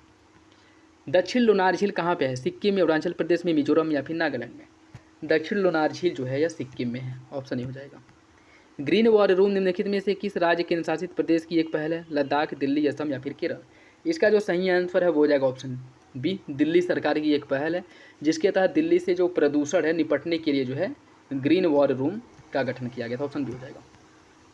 A: दक्षिण लोनार झील कहाँ पे है? सिक्किम में, अरुणाचल प्रदेश में, मिजोरम या फिर नागालैंड में? दक्षिण लोनार झील जो है यह सिक्किम में है। ऑप्शन ए हो जाएगा। ग्रीन वॉर रूम निम्नलिखित में से किस राज्य केंद्र शासित प्रदेश की एक पहल है? लद्दाख, दिल्ली, असम या फिर केरल? इसका जो सही आंसर है वो हो जाएगा ऑप्शन बी, दिल्ली सरकार की एक पहल है जिसके तहत दिल्ली से जो प्रदूषण है निपटने के लिए जो है ग्रीन वॉर रूम का गठन किया गया था। ऑप्शन बी हो जाएगा।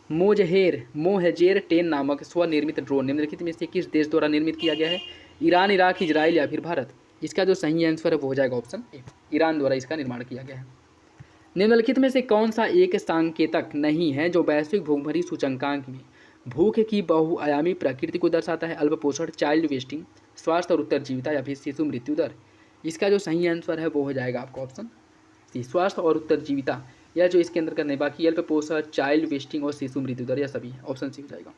A: मोहजेर 10 नामक स्वनिर्मित ड्रोन निम्नलिखित में से किस देश द्वारा निर्मित किया गया है? ईरान, इराक, इजराइल या फिर भारत? इसका जो सही आंसर है वो हो जाएगा ऑप्शन ए, ईरान द्वारा इसका निर्माण किया गया है। निम्नलिखित में से कौन सा एक सांकेतक नहीं है जो वैश्विक भूखमरी सूचकांक में भूख की बहुआयामी प्रकृति को दर्शाता है? अल्पपोषण, चाइल्ड वेस्टिंग, स्वास्थ्य और उत्तरजीविता या फिर शिशु मृत्यु दर? इसका जो सही आंसर है वो हो जाएगा आपका ऑप्शन सी, स्वास्थ्य और उत्तरजीविता। यह जो इसके अंदर करने बाकी अल्पपोषण, चाइल्ड वेस्टिंग और शिशु मृत्यु दर यह सभी है। ऑप्शन सी हो जाएगा।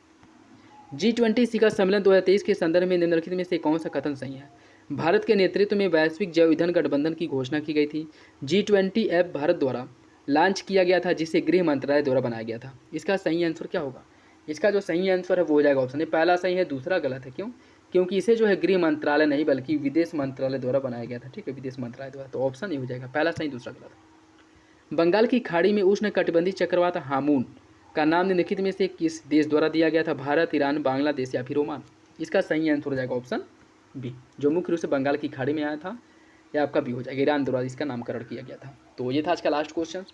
A: G20 शिखर सम्मेलन 2023 के संदर्भ में निम्नलिखित में से कौन सा कथन सही है? भारत के नेतृत्व में वैश्विक जैव ईंधन गठबंधन की घोषणा की गई थी। G20 ऐप भारत द्वारा लॉन्च किया गया था जिसे गृह मंत्रालय द्वारा बनाया गया था। इसका सही आंसर क्या होगा? इसका जो सही आंसर है वो हो जाएगा ऑप्शन ए, पहला सही है, दूसरा गलत है। क्यों? क्योंकि इसे जो है गृह मंत्रालय नहीं बल्कि विदेश मंत्रालय द्वारा बनाया गया था। ठीक है, विदेश मंत्रालय द्वारा। तो ऑप्शन ए हो जाएगा, पहला सही, दूसरा गलत। बंगाल की खाड़ी में उष्णकटिबंधीय चक्रवात हामून का नाम निम्नलिखित में से किस देश द्वारा दिया गया था? भारत, ईरान, बांग्लादेश या फिर ओमान? इसका सही आंसर हो जाएगा ऑप्शन बी, जो मुख्य रूप से बंगाल की खाड़ी में आया था। यह आपका बी हो जाएगा, ईरान द्वारा इसका नामकरण किया गया था। तो ये था आज का last question.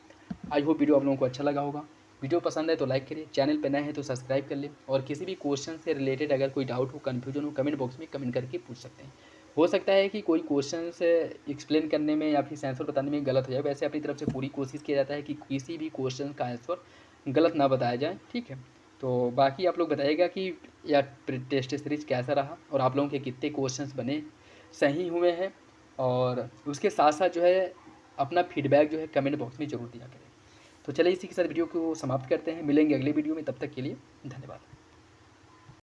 A: I hope video आप लोगों को अच्छा लगा होगा। वीडियो पसंद है तो लाइक करिए, चैनल पर नए हैं तो सब्सक्राइब कर ले, और किसी भी क्वेश्चन से रिलेटेड अगर कोई डाउट हो, कन्फ्यूजन हो, कमेंट बॉक्स में कमेंट करके पूछ सकते हैं। हो सकता है कि कोई क्वेश्चन से एक्सप्लेन करने में या फिर आंसर बताने में गलत हो जाए, वैसे अपनी तरफ से पूरी कोशिश किया जाता है कि किसी भी क्वेश्चन का आंसर गलत ना बताया जाए। ठीक है, तो बाकी आप लोग बताइएगा कि यह टेस्ट सीरीज कैसा रहा और आप लोगों के कितने क्वेश्चंस बने, सही हुए हैं, और उसके साथ साथ जो है अपना फीडबैक जो है कमेंट बॉक्स में ज़रूर दिया करें। तो चलिए इसी के साथ वीडियो को समाप्त करते हैं, मिलेंगे अगले वीडियो में, तब तक के लिए धन्यवाद।